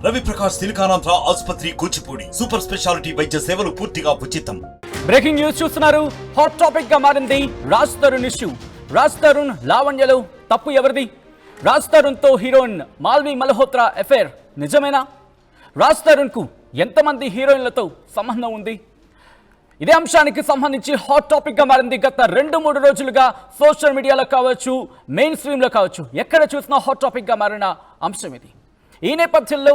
రవి ప్రకాష్ సిలికానాంధ్ర ఆసుపత్రి Kuchipudi super speciality వైద్య సేవలు పూర్తిగా ఉచితం. బ్రేకింగ్ న్యూస్ చూస్తున్నారు. హాట్ టాపిక్ గా మారింది రాజ్ తరుణ్ ఇష్యూ. రాజ్ తరుణ్ లావణ్యలో తప్పు ఎవరిది? రాజ్ తరుణ్ తో హీరోయిన్ మాల్వి మల్హోత్రా అఫేర్ నిజమేనా? రాజ్ తరుణ్ కు ఎంతమంది హీరోయిన్లతో సంబంధం ఉంది? ఇదే అంశానికి సంబంధించి హాట్ టాపిక్ గా మారింది. గత 2-3 రోజులుగా సోషల్ మీడియాలో కావచ్చు, మెయిన్ స్ట్రీమ్ లో కావచ్చు, ఎక్కడ చూసినా హాట్ టాపిక్ గా మారిన అంశం ఇది. ఈ నేపథ్యంలో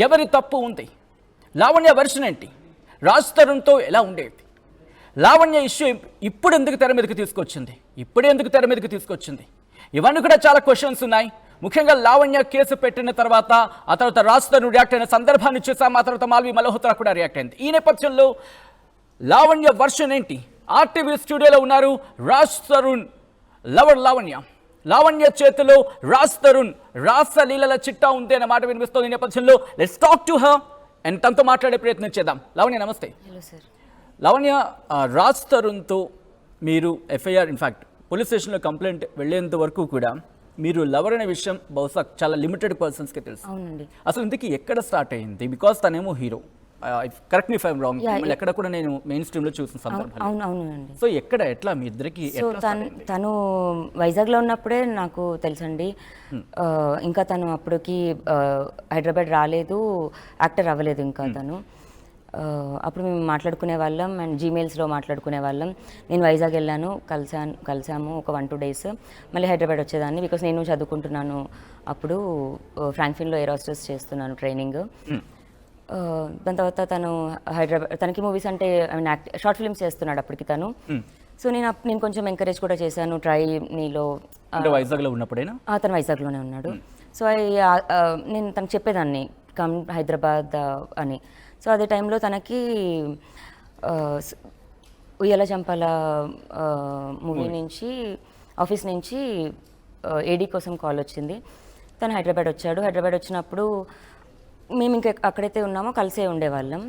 ఎవరి తప్పు ఉంది? లావణ్య వెర్షన్ ఏంటి? రాజ్ తరుణ్తో ఎలా ఉండేది? లావణ్య ఇష్యూ ఇప్పుడు ఎందుకు తెర మీదకి తీసుకొచ్చింది? ఇవన్నీ కూడా చాలా క్వశ్చన్స్ ఉన్నాయి. ముఖ్యంగా లావణ్య కేసు పెట్టిన తర్వాత ఆ తర్వాత రాజ్ తరుణ్ రియాక్ట్ అయిన సందర్భాన్ని చూసాం. ఆ తర్వాత మాల్వి మల్హోత్రా కూడా రియాక్ట్ అయింది. ఈ నేపథ్యంలో లావణ్య వర్షన్ ఏంటి? ఆర్టీవీ స్టూడియోలో ఉన్నారు రాజ్ తరుణ్ లవర్ లావణ్య చేతిలో రాజ్ తరుణ్ రాసలీలల చిట్టా ఉంది అనే మాట వినిపిస్తుంది. ఈ నేపథ్యంలో let's talk to her and తనతో మాట్లాడే ప్రయత్నం చేద్దాం. లావణ్య నమస్తే. Hello sir. లావణ్య, రాజ్ తరుణ్తో మీరు ఎఫ్ఐఆర్ ఇన్ఫ్యాక్ట్ పోలీస్ స్టేషన్లో కంప్లైంట్ వెళ్ళేంత వరకు కూడా మీరు లవర్ అనే విషయం బహుశా చాలా లిమిటెడ్ పర్సన్స్కి తెలుసు. అవునండి. అసలు ఇందుకు ఎక్కడ స్టార్ట్ అయ్యింది? బికాస్ తనేమో హీరో, కరెక్ట్ మీ ఫైమ్ రాంగ్, ఎక్కడ కూడా నేను మెయిన్ స్ట్రీమ్ లో చూసిన సందర్భం. అవునండి. సో ఎట్లా మీ ఇద్దరికి? తను వైజాగ్లో ఉన్నప్పుడే నాకు తెలుసండి. ఇంకా తను అప్పటికి హైదరాబాద్ రాలేదు, యాక్టర్ అవ్వలేదు ఇంకా తను. అప్పుడు మేము మాట్లాడుకునే వాళ్ళం అండ్ జీమెయిల్స్లో మాట్లాడుకునే వాళ్ళం. నేను వైజాగ్ వెళ్ళాను, కలిసాము ఒక 1-2 డేస్. మళ్ళీ హైదరాబాద్ వచ్చేదాన్ని బికాస్ నేను చదువుకుంటున్నాను. అప్పుడు ఫ్రాంక్ఫిన్లో ఎయిర్ హోస్టెస్ చేస్తున్నాను ట్రైనింగ్. దాని తర్వాత తను హైదరాబాద్, తనకి మూవీస్ అంటే ఐ మీన్ షార్ట్ ఫిల్మ్స్ చేస్తున్నాడు అప్పటికి తను. సో నేను కొంచెం ఎంకరేజ్ కూడా చేశాను. ట్రై నీలో వైజాగ్లో ఉన్నప్పుడైనా తను వైజాగ్లోనే ఉన్నాడు. సో నేను తనకు చెప్పేదాన్ని కమ్ హైదరాబాద్ అని. సో అదే టైంలో తనకి ఉయ్యాల చంపాల మూవీ నుంచి ఆఫీస్ నుంచి ఏడీ కోసం కాల్ వచ్చింది. తను హైదరాబాద్ వచ్చాడు. హైదరాబాద్ వచ్చినప్పుడు మేము ఇంకా అక్కడైతే ఉన్నామో కలిసే ఉండేవాళ్ళం.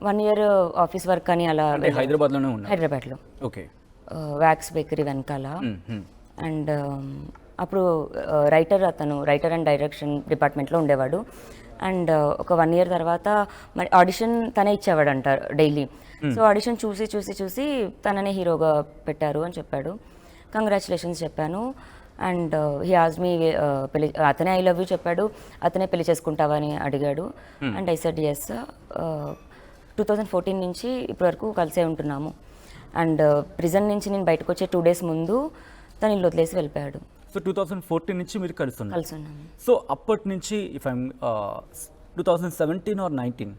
1 year ఆఫీస్ వర్క్ అని అలా హైదరాబాద్లో ఓకే, వ్యాక్స్ బేకరీ వెనకాల. అండ్ అప్పుడు రైటర్ అండ్ డైరెక్షన్ డిపార్ట్మెంట్లో ఉండేవాడు. అండ్ ఒక 1 year తర్వాత మరి ఆడిషన్ తనే ఇచ్చేవాడంట డైలీ. సో ఆడిషన్ చూసి తననే హీరోగా పెట్టారు అని చెప్పాడు. కంగ్రాచులేషన్స్ చెప్పాను. అండ్ హీ ఆజ్ మీ అతనే ఐ లవ్ యూ చెప్పాడు. అతనే పెళ్లి చేసుకుంటావా అని అడిగాడు. And I said yes. 2014 నుంచి ఇప్పటి వరకు కలిసే ఉంటున్నాము. అండ్ ప్రిజన్ నుంచి నేను బయటకు వచ్చే 2 days ముందు తను ఇల్లు వదిలేసి వెళ్ళిపోయాడు. సో 2014 నుంచి మీరు కలుస్తున్నాము. సో అప్పటి నుంచి ఇఫ్ ఐమ్ 2017 or 19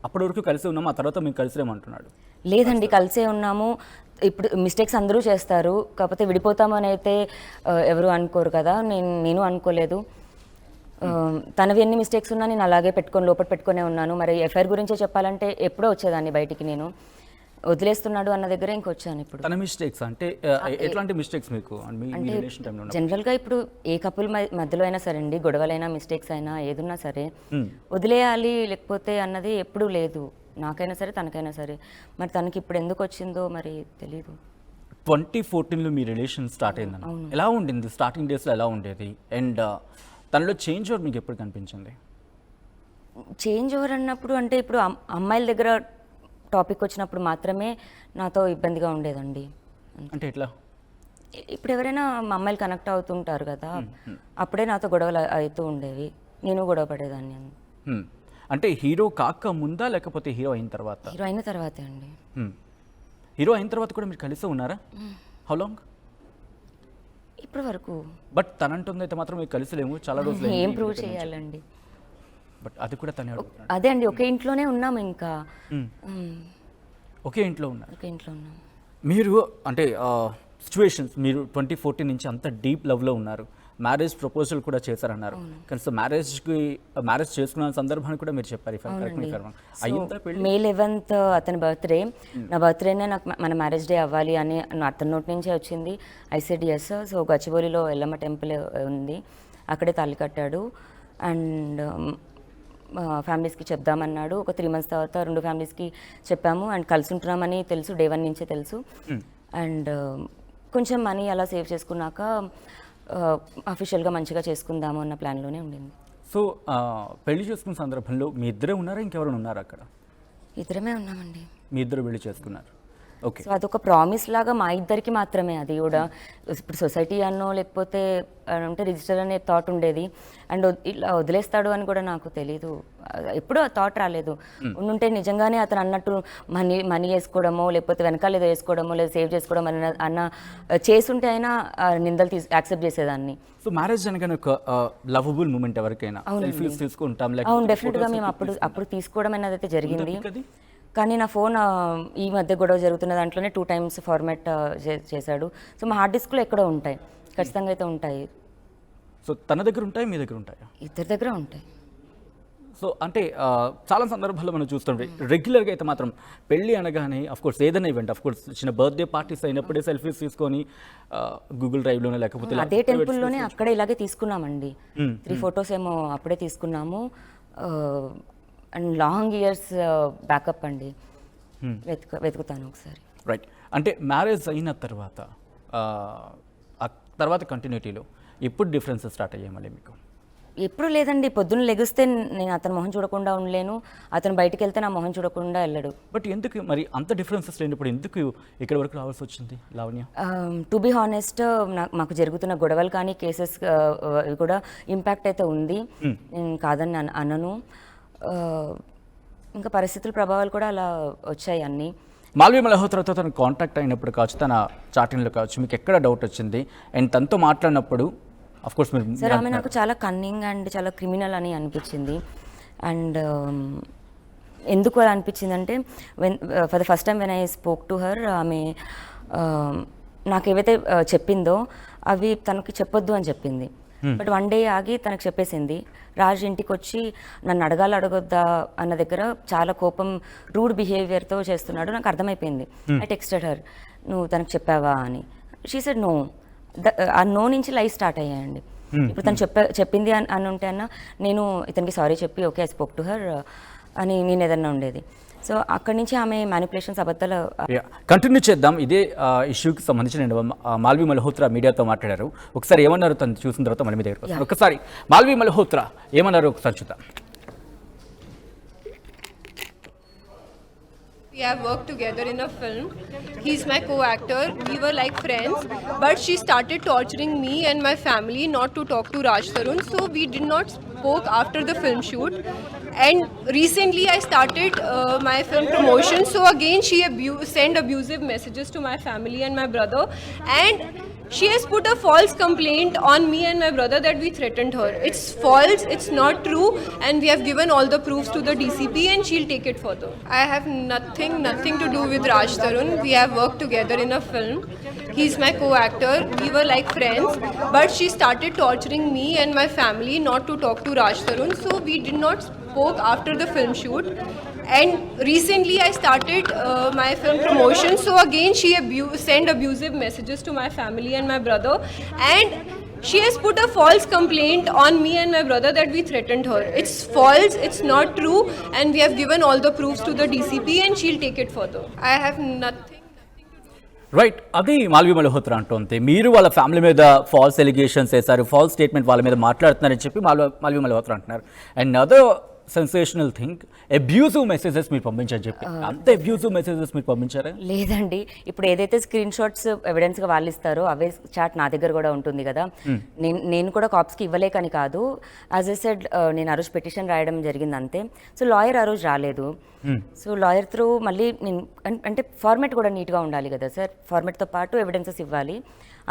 అప్పటి వరకు కలిసి ఉన్నాము. ఆ తర్వాత మేము కలిసిలేమంటున్నాడు. లేదండి, కలిసే ఉన్నాము. ఇప్పుడు మిస్టేక్స్ అందరూ చేస్తారు, కాకపోతే విడిపోతామని అయితే ఎవరు అనుకోరు కదా. నేను అనుకోలేదు. తనవి ఎన్ని మిస్టేక్స్ ఉన్నా నేను అలాగే లోపల పెట్టుకునే ఉన్నాను. మరి ఎఫ్ఐఆర్ గురించే చెప్పాలంటే ఎప్పుడో వచ్చేదాన్ని బయటికి. నేను వదిలేస్తున్నాడు అన్న దగ్గర ఇంకొచ్చాను. ఇప్పుడు తన మిస్టేక్స్ అంటే ఎట్లాంటి మిస్టేక్స్ మీకు? అంటే జనరల్గా ఇప్పుడు ఏ కపుల్ మధ్యలో అయినా సరే అండి, గొడవలైనా మిస్టేక్స్ అయినా ఏదున్నా సరే వదిలేయాలి లేకపోతే అన్నది ఎప్పుడూ లేదు. నాకైనా సరే తనకైనా సరే. మరి తనకి ఇప్పుడు ఎందుకు వచ్చిందో మరి తెలీదు. 2014లో మీ రిలేషన్ స్టార్ట్ అయిందని ఎలా ఉండింది? స్టార్టింగ్ డేస్లో ఎలా ఉండేది? అండ్ తనలో చేంజ్ ఓవర్ మీకు ఎప్పుడు కనిపించింది? చేంజ్ ఓవర్ అన్నప్పుడు అంటే ఇప్పుడు అమ్మాయిల దగ్గర టాపిక్ వచ్చినప్పుడు మాత్రమే నాతో ఇబ్బందిగా ఉండేదండి. అంటే ఎట్లా? ఇప్పుడు ఎవరైనా మా అమ్మాయిలు కనెక్ట్ అవుతుంటారు కదా, అప్పుడే నాతో గొడవలు అవుతూ ఉండేవి. నేను గొడవ పడేదాన్ని. అంటే హీరో కాక ముందా లేకపోతే హీరో అయిన తర్వాత? హీరో అయిన తర్వాతే అండి. హీరో అయిన తర్వాత కూడా మీరు కలిసే ఉన్నారా? How long? ఇప్పటి వరకు. బట్ తనంటుంది అయితే మాత్రం మీరు కలిసిలేము చాలా రోజులు. ఏం ప్రూవ్ చేయాలండి? బట్ అది కూడా తనే అదే అండి, ఒకే ఇంట్లోనే ఉన్నాము. ఇంకా ఒకే ఇంట్లో ఉన్నాం. మీరు అంటే సిచ్యువేషన్స్, మీరు 2014 నుంచి అంత డీప్ లవ్లో ఉన్నారు. మ్యారేజ్ ప్రపోజల్ కూడా చేశారన్నారు. కానీ సో మ్యారేజ్ చేసుకున్న సందర్భాన్ని కూడా మీరు చెప్పారు. May 11th అతని బర్త్డే. నా బర్త్డేనే నాకు మన మ్యారేజ్ డే అవ్వాలి అని అతని నోటి నుంచే వచ్చింది. I said yes. సో గచ్చిబౌలిలో ఎల్లమ్మ టెంపుల్ ఉంది, అక్కడే తాళి కట్టాడు. అండ్ ఫ్యామిలీస్కి చెప్దామన్నాడు. ఒక 3 months తర్వాత 2 ఫ్యామిలీస్కి చెప్పాము. అండ్ కలిసి ఉంటున్నామని తెలుసు, Day 1 నుంచే తెలుసు. అండ్ కొంచెం మనీ అలా సేవ్ చేసుకున్నాక అఫీషియల్గా మంచిగా చేసుకుందాము అన్న ప్లాన్లోనే ఉండింది. సో పెళ్లి చేసుకున్న సందర్భంలో మీ ఇద్దరే ఉన్నారా, ఇంకెవరైనా ఉన్నారా అక్కడ? ఇద్దరమే ఉన్నామండి. మీ ఇద్దరు పెళ్లి చేసుకున్నారు. ఓకే. సో అదొక ప్రామిస్ లాగా మా ఇద్దరికి మాత్రమే. అది కూడా ఇప్పుడు సొసైటీ అన్నో లేకపోతే అంటే రిజిస్టర్ అనే థాట్ ఉండేది. అండ్ ఇలా వదిలేస్తాడు అని కూడా నాకు తెలీదు, ఎప్పుడూ ఆ థాట్ రాలేదు. ఉండుంటే నిజంగానే అతను అన్నట్టు మనీ వేసుకోవడమో లేకపోతే వెనకాల ఏదో వేసుకోవడమో లేదా సేవ్ చేసుకోవడం అన్న చేసుంటే అయినా నిందలు యాక్సెప్ట్ చేసేదాన్ని. సో మ్యారేజ్ అనగానే ఒక లవబుల్ మూమెంట్ ఎవరికైనా సెల్ఫీస్ తీసుకుంటాం. అవును, డెఫినెట్గా మేము అప్పుడు తీసుకోవడం అనేది అయితే జరిగింది. కానీ నా ఫోన్ ఈ మధ్య గొడవ జరుగుతున్న దాంట్లోనే 2 times ఫార్మాట్ చేశాడు. సో మా హార్డ్ డిస్క్లో ఎక్కడో ఉంటాయి, ఖచ్చితంగా అయితే ఉంటాయి. సో తన దగ్గర ఉంటాయి, మీ దగ్గర ఉంటాయా? ఇద్దరి దగ్గర ఉంటాయి. సో అంటే చాలా సందర్భాల్లో మనం చూస్తుంటే రెగ్యులర్గా అయితే మాత్రం పెళ్ళి అనగానే అఫ్కోర్స్ ఏదైనా ఈవెంట్, అఫ్కోర్స్ చిన్న బర్త్డే పార్టీస్ అయినప్పుడే సెల్ఫీస్ తీసుకొని గూగుల్ డ్రైవ్లోనే లేకపోతే అదే టెంపుల్లోనే అక్కడే ఇలాగే తీసుకున్నామండి. 3 photos ఏమో అప్పుడే తీసుకున్నాము. అండ్ లాంగ్ ఇయర్స్ బ్యాకప్ అండి. వెతుకుతాను ఒకసారి. రైట్. అంటే మ్యారేజ్ అయిన తర్వాత కంటిన్యూటీలో ఎప్పుడు డిఫరెన్సెస్ స్టార్ట్ అయ్యాయి మళ్ళీ మీకు? ఎప్పుడు లేదండి. పొద్దున్న లెగిస్తే నేను అతని మొహం చూడకుండా ఉండలేను, అతను బయటికి వెళ్తే నా మొహం చూడకుండా వెళ్ళడు. బట్ ఎందుకు మరి అంత డిఫరెన్సెస్ లేనప్పుడు ఎందుకు ఇక్కడ వరకు రావాల్సి వచ్చింది లావణ్య? టు బి హానెస్ట్, మాకు జరుగుతున్న గొడవలు కానీ కేసెస్ కూడా ఇంపాక్ట్ అయితే ఉంది, నేను కాదని అనను. ఇంకా పరిస్థితుల ప్రభావాలు కూడా అలా వచ్చాయి అన్నీ. మాల్వి మల్హోత్రాతో తను కాంటాక్ట్ అయినప్పుడు కావచ్చు, తన చాటింగ్లో కావచ్చు, మీకు ఎక్కడ డౌట్ వచ్చింది? అండ్ తనతో మాట్లాడినప్పుడు అఫ్కోర్స్ మీరు సార్, ఆమె నాకు చాలా కన్నింగ్ అండ్ చాలా క్రిమినల్ అని అనిపించింది. అండ్ ఎందుకు అలా అనిపించింది అంటే for the first time when I spoke to her, ఆమె నాకు ఏవైతే చెప్పిందో అవి తనకి చెప్పొద్దు అని చెప్పింది. బట్ 1 day ఆగి తనకు చెప్పేసింది. రాజ్ ఇంటికి వచ్చి నన్ను అడగొద్దా అన్న దగ్గర చాలా కోపం, రూడ్ బిహేవియర్తో చేస్తున్నాడు. నాకు అర్థమైపోయింది. ఐ టెక్స్టెడ్ హర్, నువ్వు తనకు చెప్పావా అని. She said no. ఆ నో నుంచి లైఫ్ స్టార్ట్ అయ్యాయండి. ఇప్పుడు తను చెప్పింది అని ఉంటే అన్న నేను ఇతనికి సారీ చెప్పి okay I spoke to her అని నేను ఏదన్నా ఉండేది. సో అక్కడి నుంచి ఆమె మ్యానిపులేషన్స్, అబద్ధాలు. కంటిన్యూ చేద్దాం. ఇదే ఇష్యూకి సంబంధించిన మాల్వి మల్హోత్రా మీడియాతో మాట్లాడారు. ఒకసారి ఏమన్నారు తను చూసిన తర్వాత మళ్ళీ మీ దగ్గర ఒకసారి మాల్వి మల్హోత్రా ఏమన్నారు ఒకసారి చూద్దాం. We have worked together in a film. He's my co-actor. We were like friends, but she started torturing me and my family not to talk to Raj Tarun. So we did not spoke after the film shoot. And recently I started my film promotion. So again she sent abusive messages to my family and my brother. And she has put a false complaint on me and my brother that we threatened her. It's false, it's not true, and we have given all the proofs to the DCP and she'll take it further. I have nothing to do with Raj Tarun. We have worked together in a film. He's my co-actor. We were like friends, but she started torturing me and my family not to talk to Raj Tarun. So we did not spoke after the film shoot. And recently I started my film promotion. So again she sent abusive messages to my family and my brother. And she has put a false complaint on me and my brother that we threatened her. It's false, it's not true, and we have given all the proofs to the DCP and she'll take it further. I have nothing. Right. అది మాల్వి మల్హోత్రా అంటుంది. మీరు వాళ్ళ family మీద false allegations వేశారు, false statement వాళ్ళ మీద మాట్లాడుతున్నారని చెప్పి మాల్వి మల్హోత్రా అంటున్నారు. And other sensational thing, abusive messages మీరు పంపించారని చెప్పి. అంత అబ్యూజివ్ మెసేజెస్ మీరు పంపించారా? లేదండి. ఇప్పుడు ఏదైతే స్క్రీన్ షాట్స్ ఎవిడెన్స్గా వాళ్ళు ఇస్తారో అవే చాట్ నా దగ్గర కూడా ఉంటుంది కదా. నేను కూడా కాప్స్కి ఇవ్వలేకని కాదు. యాజ్ ఎ సెడ్, నేను ఆ రోజు పిటిషన్ రాయడం జరిగింది అంతే. సో లాయర్ ఆ రోజు రాలేదు. సో లాయర్ త్రూ మళ్ళీ నేను అంటే ఫార్మాట్ కూడా నీట్గా ఉండాలి కదా సార్, ఫార్మాట్తో పాటు ఎవిడెన్సెస్ ఇవ్వాలి.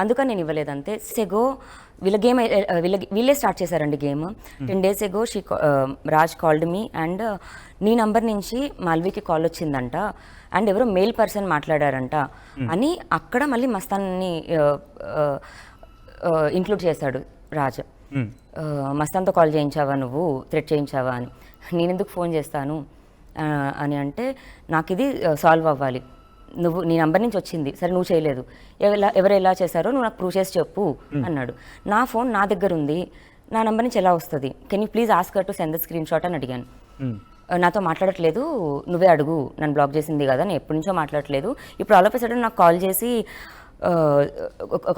అందుకని నేను ఇవ్వలేదు అంతే. సెగో వీళ్ళే స్టార్ట్ చేశారండి game. 10 days ago Raj called me and నీ నంబర్ నుంచి మాల్వికి కాల్ వచ్చిందంట అండ్ ఎవరో మేల్ పర్సన్ మాట్లాడారంట అని అక్కడ మళ్ళీ మస్తాన్ని ఇంక్లూడ్ చేశాడు రాజ్. మస్తాన్తో కాల్ చేయించావా, నువ్వు థ్రెట్ చేయించావా అని. నేను ఎందుకు ఫోన్ చేస్తాను అని అంటే, నాకు ఇది సాల్వ్ అవ్వాలి, నువ్వు నీ నంబర్ నుంచి వచ్చింది, సరే నువ్వు చేయలేదు, ఎవరు ఎలా చేశారో నువ్వు నాకు ప్రూవ్ చేసి చెప్పు అన్నాడు. నా ఫోన్ నా దగ్గర ఉంది, నా నంబర్ నుంచి ఎలా వస్తుంది, can you please ask her to send the screen shot అని అడిగాను. నాతో మాట్లాడట్లేదు, నువ్వే అడుగు, నన్ను బ్లాక్ చేసింది కదా, నేను ఎప్పటి నుంచో మాట్లాడట్లేదు, ఇప్పుడు ఆల్ ఆఫ్ ఎ సడన్ నాకు కాల్ చేసి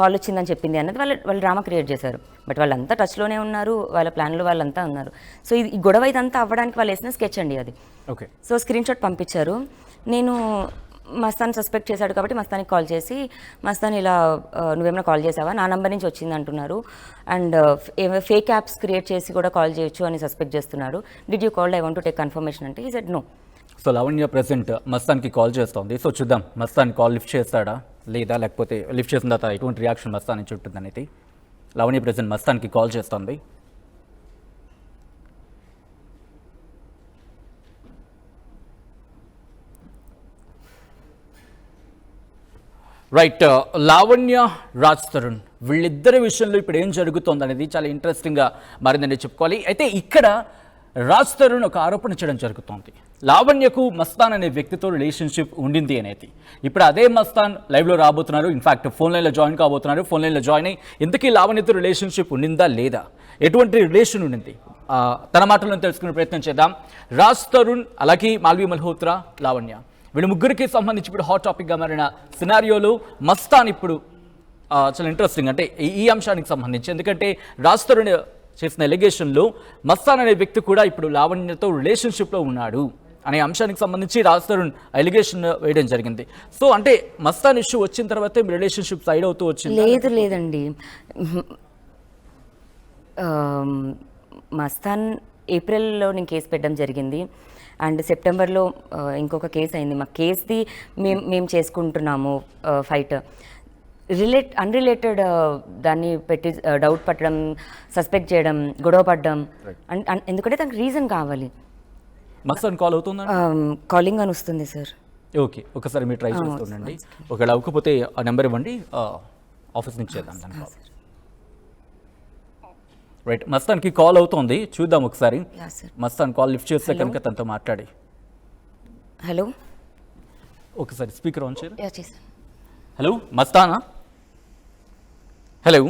కాల్ వచ్చిందని చెప్పింది అన్నది వాళ్ళు డ్రామా క్రియేట్ చేశారు. బట్ వాళ్ళంతా టచ్లోనే ఉన్నారు, వాళ్ళ ప్లాన్లో వాళ్ళంతా ఉన్నారు. సో ఈ గొడవ ఇదంతా అవ్వడానికి వాళ్ళు వేసిన స్కెచ్ అండి అది. ఓకే. సో స్క్రీన్ షాట్ పంపించారు. నేను మస్తాన్ సస్పెక్ట్ చేశాడు కాబట్టి మస్తానికి కాల్ చేసి, మస్తాన్ ఇలా నువ్వేమైనా కాల్ చేసావా, నా నంబర్ నుంచి వచ్చింది అంటున్నారు, అండ్ ఫేక్ యాప్స్ క్రియేట్ చేసి కూడా కాల్ చేయొచ్చు అని సస్పెక్ట్ చేస్తున్నారు. Did you call, I want to take confirmation అంటే ఈ said no. So Lavanya present మస్తాన్కి కాల్ చేస్తోంది. సో చూద్దాం మస్తాన్ కాల్ లిఫ్ట్ చేస్తాడా లేదా, లేకపోతే లిఫ్ట్ చేసిన తర్వాత ఎటువంటి రియాక్షన్ మస్తాన్ నుంచి ఉంటుందనేది. లావణ్య ప్రెసెంట్ మస్తాన్కి కాల్ చేస్తోంది. రైట్, లావణ్య, రాజ్ తరుణ్ వీళ్ళిద్దరి విషయంలో ఇప్పుడు ఏం జరుగుతుంది అనేది చాలా ఇంట్రెస్టింగ్గా మారిందని చెప్పుకోవాలి. అయితే ఇక్కడ రాజ్ తరుణ్ ఒక ఆరోపణ చేయడం జరుగుతోంది, లావణ్యకు మస్తాన్ అనే వ్యక్తితో రిలేషన్షిప్ ఉండింది అనేది. ఇప్పుడు అదే మస్తాన్ లైవ్లో రాబోతున్నారు, ఇన్ఫాక్ట్ ఫోన్ లైన్లో జాయిన్ కాబోతున్నారు. ఫోన్ లైన్లో జాయిన్ అయ్యి ఇంతకీ లావణ్యతో రిలేషన్షిప్ ఉండిందా లేదా, ఎటువంటి రిలేషన్ ఉండింది తన మాటలను తెలుసుకునే ప్రయత్నం చేద్దాం. రాజ్ తరుణ్, అలాగే మాల్వి మల్హోత్రా, లావణ్య వీళ్ళ ముగ్గురికి సంబంధించి ఇప్పుడు హాట్ టాపిక్గా మారిన సినారియోలో మస్తాన్ ఇప్పుడు చాలా ఇంట్రెస్టింగ్ అంటే ఈ అంశానికి సంబంధించి, ఎందుకంటే రాజ్ తరుణ్ చేసిన ఎలిగేషన్లో మస్తాన్ అనే వ్యక్తి కూడా ఇప్పుడు లావణ్యతో రిలేషన్షిప్లో ఉన్నాడు అనే అంశానికి సంబంధించి రాజ్ తరుణ్ ఎలిగేషన్ వేయడం జరిగింది. సో అంటే మస్తాన్ ఇష్యూ వచ్చిన తర్వాత మీ రిలేషన్షిప్ సైడ్ అవుతూ వచ్చింది? లేదండి, మస్తాన్ ఏప్రిల్లో నేను కేసు పెట్టడం జరిగింది, అండ్ సెప్టెంబర్లో ఇంకొక కేసు అయింది. మా కేసుది మేము చేసుకుంటున్నాము ఫైట్. అన్రిలేటెడ్ దాన్ని పెట్టి డౌట్ పట్టడం, సస్పెక్ట్ చేయడం, గొడవ పడడం, ఎందుకంటే దానికి రీజన్ కావాలి. మస్తాన్ కాల్ అవుతుందా? కాలింగ్ అని వస్తుంది సార్. ఓకే, ఒకసారి మీరు ట్రై చేస్తుండండి. ఒకవేళ అవ్వకపోతే ఆ నెంబర్ ఇవ్వండి, ఆఫీస్ నుంచి చేద్దాం దాని కాల్. రైట్, మస్తాన్కి కాల్ అవుతోంది, చూద్దాం ఒకసారి. మస్తాన్ కాల్ లిఫ్ట్ చేస్తే కనుక తనతో మాట్లాడి. హలో, ఒకసారి స్పీకర్ ఆన్ చేయరు. హలో మస్తానా? హలో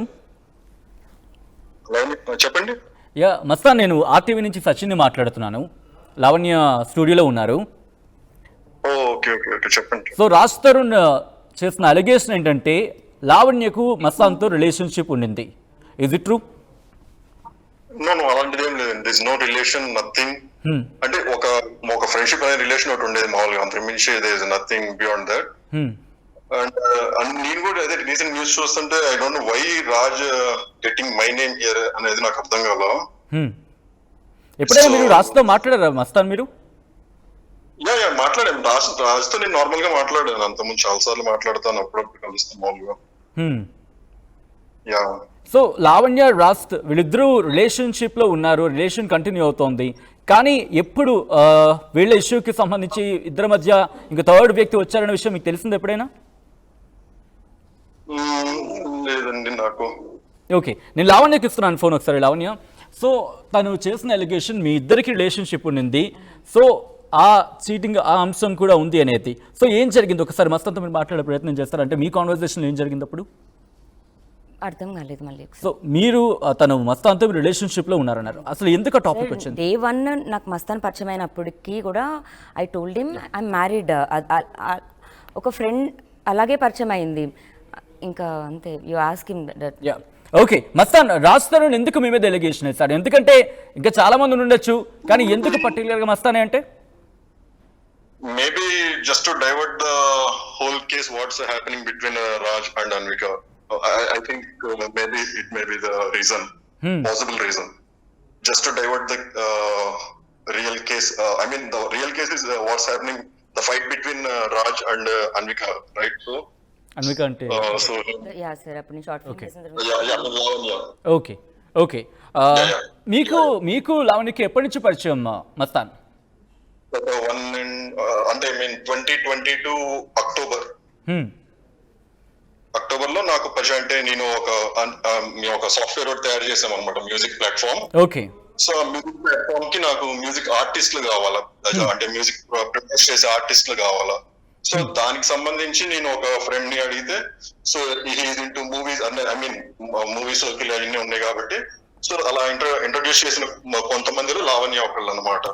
చెప్పండి. యా మస్తాన్, నేను ఆర్టీవీ నుంచి సచిన్ని మాట్లాడుతున్నాను. లావణ్య స్టూడియోలో ఉన్నారు. చెప్పండి. సో రాజ్ తరుణ్ చేసిన అలిగేషన్ ఏంటంటే లావణ్యకు మస్తాన్తో రిలేషన్షిప్ ఉండింది. Is it true? నో అలాంటిది ఏం లేదండి. This no relation, nothing. అంటే ఒక ఫ్రెండ్షిప్ అనే రిలేషన్ ఒకటి ఉండేది మామూలుగా, అంత మించి there is nothing beyond that. And నేను కూడా అదే రీసెంట్ న్యూస్ చూస్తుంటే I don't know why Raj getting my name here అనేది నాకు అర్థం కాదు. ఎప్పుడైనా మీరు రాజ్తో మాట్లాడారా మస్తాన్ మీరు? యా మాట్లాడాను. రాజ్తో నేను నార్మల్ గా మాట్లాడాను, అంతకుముందు చాలా సార్లు మాట్లాడతాను, అప్పుడప్పుడు కలుస్తాను మామూలుగా. యా. సో లావణ్య, రాజ్ వీళ్ళిద్దరూ రిలేషన్షిప్లో ఉన్నారు, రిలేషన్ కంటిన్యూ అవుతోంది. కానీ ఎప్పుడు వీళ్ళ ఇష్యూకి సంబంధించి ఇద్దరి మధ్య ఇంకా థర్డ్ వ్యక్తి వచ్చారనే విషయం మీకు తెలిసింది ఎప్పుడైనా? లేదండి నాకు. ఓకే, నేను లావణ్యకి ఇస్తున్నాను ఫోన్ ఒకసారి. లావణ్య, సో తను చేసిన ఎలిగేషన్ మీ ఇద్దరికి రిలేషన్షిప్ ఉండింది, సో ఆ చీటింగ్ ఆ అంశం కూడా ఉంది అనేది. సో ఏం జరిగింది ఒకసారి మస్తాన్తో మీరు మాట్లాడే ప్రయత్నం చేస్తారంటే మీ కాన్వర్సేషన్ ఏం జరిగింది అప్పుడు? అర్థం కాలేదు మళ్ళీ. సో మీరు తను మస్తాన్తో రిలేషన్షిప్లో ఉన్నారన్నారు, అసలు ఎందుకు ఆ టాపిక్ వచ్చింది? డే 1 నాకు మస్తాన్ పరిచయం అయినప్పటికీ కూడా I told him I'm married. ఒక ఫ్రెండ్ అలాగే పరిచయం అయింది, ఇంకా అంతే. You ask him that. Yeah okay, Mastan Raj Tarun ఎందుకు మీ మీద ఎలిగేషన్ వేస్తాడు? ఎందుకంటే ఇంకా చాలా మంది ఉండొచ్చు, కానీ ఎందుకు పర్టికులర్గా మస్తానే అంటే? Maybe just to divert the whole case, what's happening between Raj and Anvika. I think maybe it may be the reason, possible reason. Just to divert the real case. I mean, the real case is what's happening, the fight between Raj and Anvika, right? So, Anvika ante. So. Yeah, sir. Apni short film చేసిన Yeah. Okay okay. మీకు లావణ్యకి ఎప్పటి నుంచి పరిచయం మస్తాన్? అంటే I mean 2022 October లో నాకు పరిచయం. అంటే నేను ఒక సాఫ్ట్వేర్ ఒకటి తయారు చేసాం అనమాట, మ్యూజిక్ ప్లాట్ఫామ్. ఓకే. సో ఆ మ్యూజిక్ ప్లాట్ఫామ్ కి నాకు మ్యూజిక్ ఆర్టిస్టులు కావాలా, అంటే మ్యూజిక్ ప్రొడ్యూస్ చేసే ఆర్టిస్టులు కావాలా. సో దానికి సంబంధించి నేను ఒక ఫ్రెండ్ ని అడిగితే, సో హీఈస్ ఇంటూ మూవీస్, అంటే ఐ మీన్ మూవీస్ అవన్నీ ఉన్నాయి కాబట్టి, సో అలా ఇంట్రొడ్యూస్ చేసిన కొంతమందిలో లావణ్య ఒకళ్ళు అనమాట.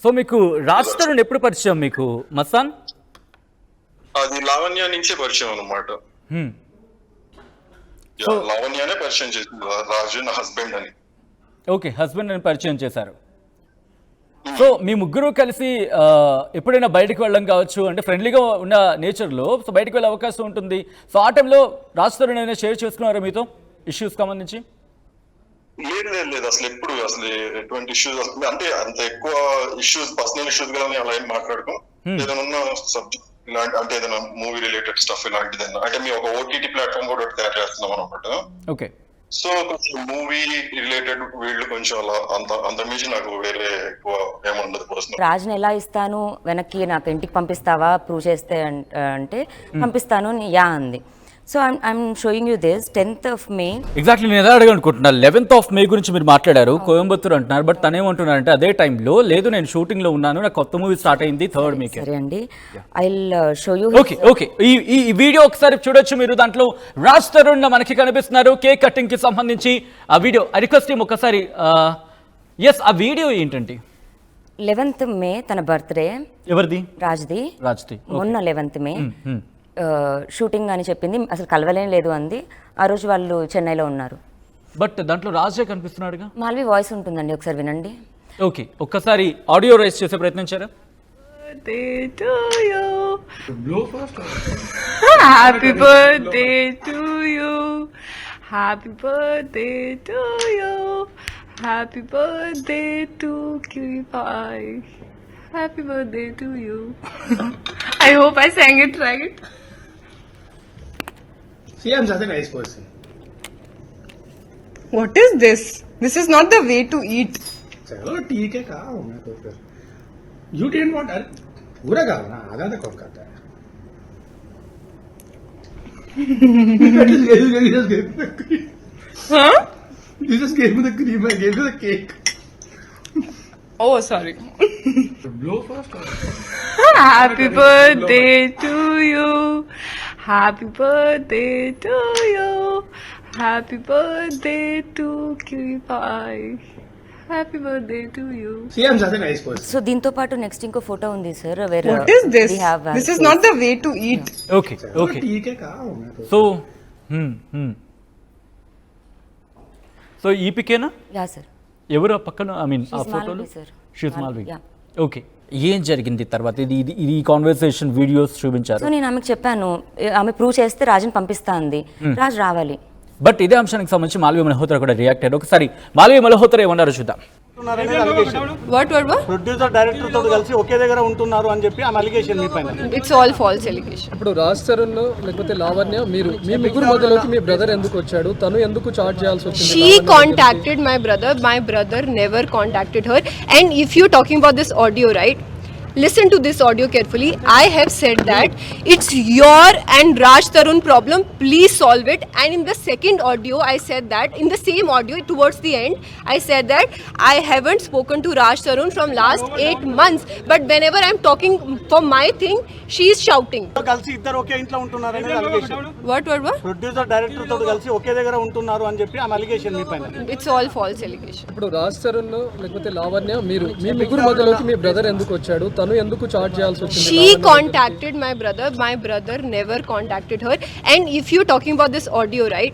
సో మీకు రాజ్ తరుణ్ ఎప్పుడు పరిచయం మీకు మస్తాన్? అది లావణ్య నుంచే పరిచయం అనమాట. లావణ్యనే పరిచయం చేసింది రాజు నా హస్బెండ్ అని. ఓకే, హస్బెండ్ అని పరిచయం చేశారు. సో మీ ముగ్గురు కలిసి ఎప్పుడైనా బయటకు వెళ్ళడం కావచ్చు, అంటే ఫ్రెండ్లీగా ఉన్న నేచర్లో సో బయటకు వెళ్ళే అవకాశం ఉంటుంది. సో ఆ టైంలో రాజ్ తరుణ్ ఏమైనా షేర్ చేసుకున్నారా మీతో ఇష్యూస్ సంబంధించి? లేదు అసలు ఎప్పుడు అసలు ఎటువంటి ఇష్యూస్ వస్తుంది అంటే అంత ఎక్కువ ఇష్యూస్ పర్సనల్ ఇష్యూస్ కానీ అలా ఏం మాట్లాడుకో. ఏదైనా ఉన్న సబ్జెక్ట్ ఇలాంటి అంటే ఏదైనా మూవీ రిలేటెడ్ స్టఫ్ ఇలాంటిది అంటే మేము ఒక ఓటీటీ ప్లాట్ఫామ్ కూడా తయారు చేస్తున్నాం అనమాట. ఓకే, సో కొంచెం మూవీ రిలేటెడ్ వీళ్ళు కొంచెం అలా అంత మించి నాకు వేరే ఎక్కువ ఏముండదు పర్సనల్. రాజుని ఎలా ఇస్తాను వెనక్కి, నాకు ఇంటికి పంపిస్తావా ప్రూవ్ చేస్తే అంటే పంపిస్తాను యా అంది. So I'm showing you this 10th of May. Exactly నేను ఎలా అడగనుకుంటున్నాను. 11th of May గురించి మీరు మాట్లాడారు, కోయంబత్తూర్ అంటున్నారు. బట్ తను ఏమంటున్నారంటే అదే టైంలో లేదు నేను షూటింగ్ లో ఉన్నాను, నాకు కొత్త మూవీ స్టార్ట్ అయింది 3rd May. సరే అండి, I will show you. Okay okay, ఈ వీడియో ఒకసారి చూడొచ్చు మీరు. దాంట్లో రాజ్ తరుణ్ మనకి కనిపిస్తున్నారు కేక్ కటింగ్ కి సంబంధించి. ఆ వీడియో ఐ రిక్వెస్ట్ టీమ్ ఒకసారి ఎస్ ఆ వీడియో ఏంటండి? 11th May తన బర్త్డే. ఎవరిది? రాజ్ది. మొన్న 11th May షూటింగ్ అని చెప్పింది, అసలు కలవలేం లేదు అంది. ఆ రోజు వాళ్ళు చెన్నైలో ఉన్నారు. బట్ దాంట్లో రాజే కనిపిస్తున్నాడుగా. మాల్వి వాయిస్ ఉంటుందండి, ఒకసారి వినండి. ఓకే, ఒక్కసారి ఆడియో రైస్ చేసే ప్రయత్నించారా? Happy birthday to you. Happy birthday to you. Happy birthday to Kipai. Happy birthday to you. I hope I sang it right. See, I'm such a nice person. What is this? This is not the way to eat. चलो ठीक है, कहा हूँ मैं तो फिर. You didn't want अरे पूरा खाओ ना, आधा तो कौन खाता है? You just gave me the cream. Huh? You just gave me the cream. I gave you the cake. Oh, sorry. Blow first. Happy birthday to you. Happy birthday to you. Happy birthday to Kipai. Happy birthday to you. See, I'm such a nice person. So దీంతో పాటు next ఇంకో photo ఉంది sir. What is this? This is not the way to eat. Okay चलो okay, ठीक है, कहा हूँ मैं तो. సో సో ఈ పికేనా? Yeah sir. ఎవరు ఆ పక్కన ఐ మీన్ ఆ She's ఫోటోలో? Malvi, sir. She's Malvi. Yeah. Okay, ఏం జరిగింది తర్వాత? ఇది కాన్వర్సేషన్ వీడియోస్ చూపించారు. సో నేను ఆమెకు చెప్పాను, ఆమె ప్రూవ్ చేస్తే రాజుని పంపిస్తా అంది. రాజు రావాలి. బట్ ఇదే అంశానికి సంబంధించి మాల్వి మల్హోత్రా కూడా రియాక్ట్ అయ్యారు. ఒకసారి మాల్వి మల్హోత్రా ఏమన్నారో చూద్దాం. What? ప్రొడ్యూసర్ డైరెక్టర్ తో కలిసి ఒకే దగ్గర ఉంటున్నారు అని చెప్పి ఆ అలిగేషన్ మీ పైన. It's all false allegation. ఇప్పుడు రాజ్ తరుణ్ లేకపోతే లావణ్య మీరు మీ ముగ్గురు మధ్యలోకి మీ బ్రదర్ ఎందుకు వచ్చాడు? తను ఎందుకు చార్జ్ చేయాల్సి వచ్చింది? She contacted my brother never contacted her. And if you're talking about this audio, right? Listen to this audio carefully. I have said that it's your and Raj Tarun problem. Please solve it. And in the second audio, I said that in the same audio towards the end, I said that I haven't spoken to Raj Tarun from last 8 months. But whenever I'm talking for my thing, she's shouting. కలిసి ఇద్దరు ఒకే ఇంట్లో ఉంటున్నారు అనేది allegation. What? Producer director తో కలిసి ఒకే దగ్గర ఉంటున్నారు అని చెప్పి ఆ అలిగేషన్ మీ పైన. It's all false allegation. ఇప్పుడు రాజ్ తరుణ్ లేకపోతే లావణ్య మీరు మీ ముగ్గురు మధ్యలోకి మీ బ్రదర్ ఎందుకు వచ్చాడు? తను ఎందుకు చార్జ్ చేయాల్సి వచ్చింది? She contacted my brother never contacted her. And if you're talking about this audio, right?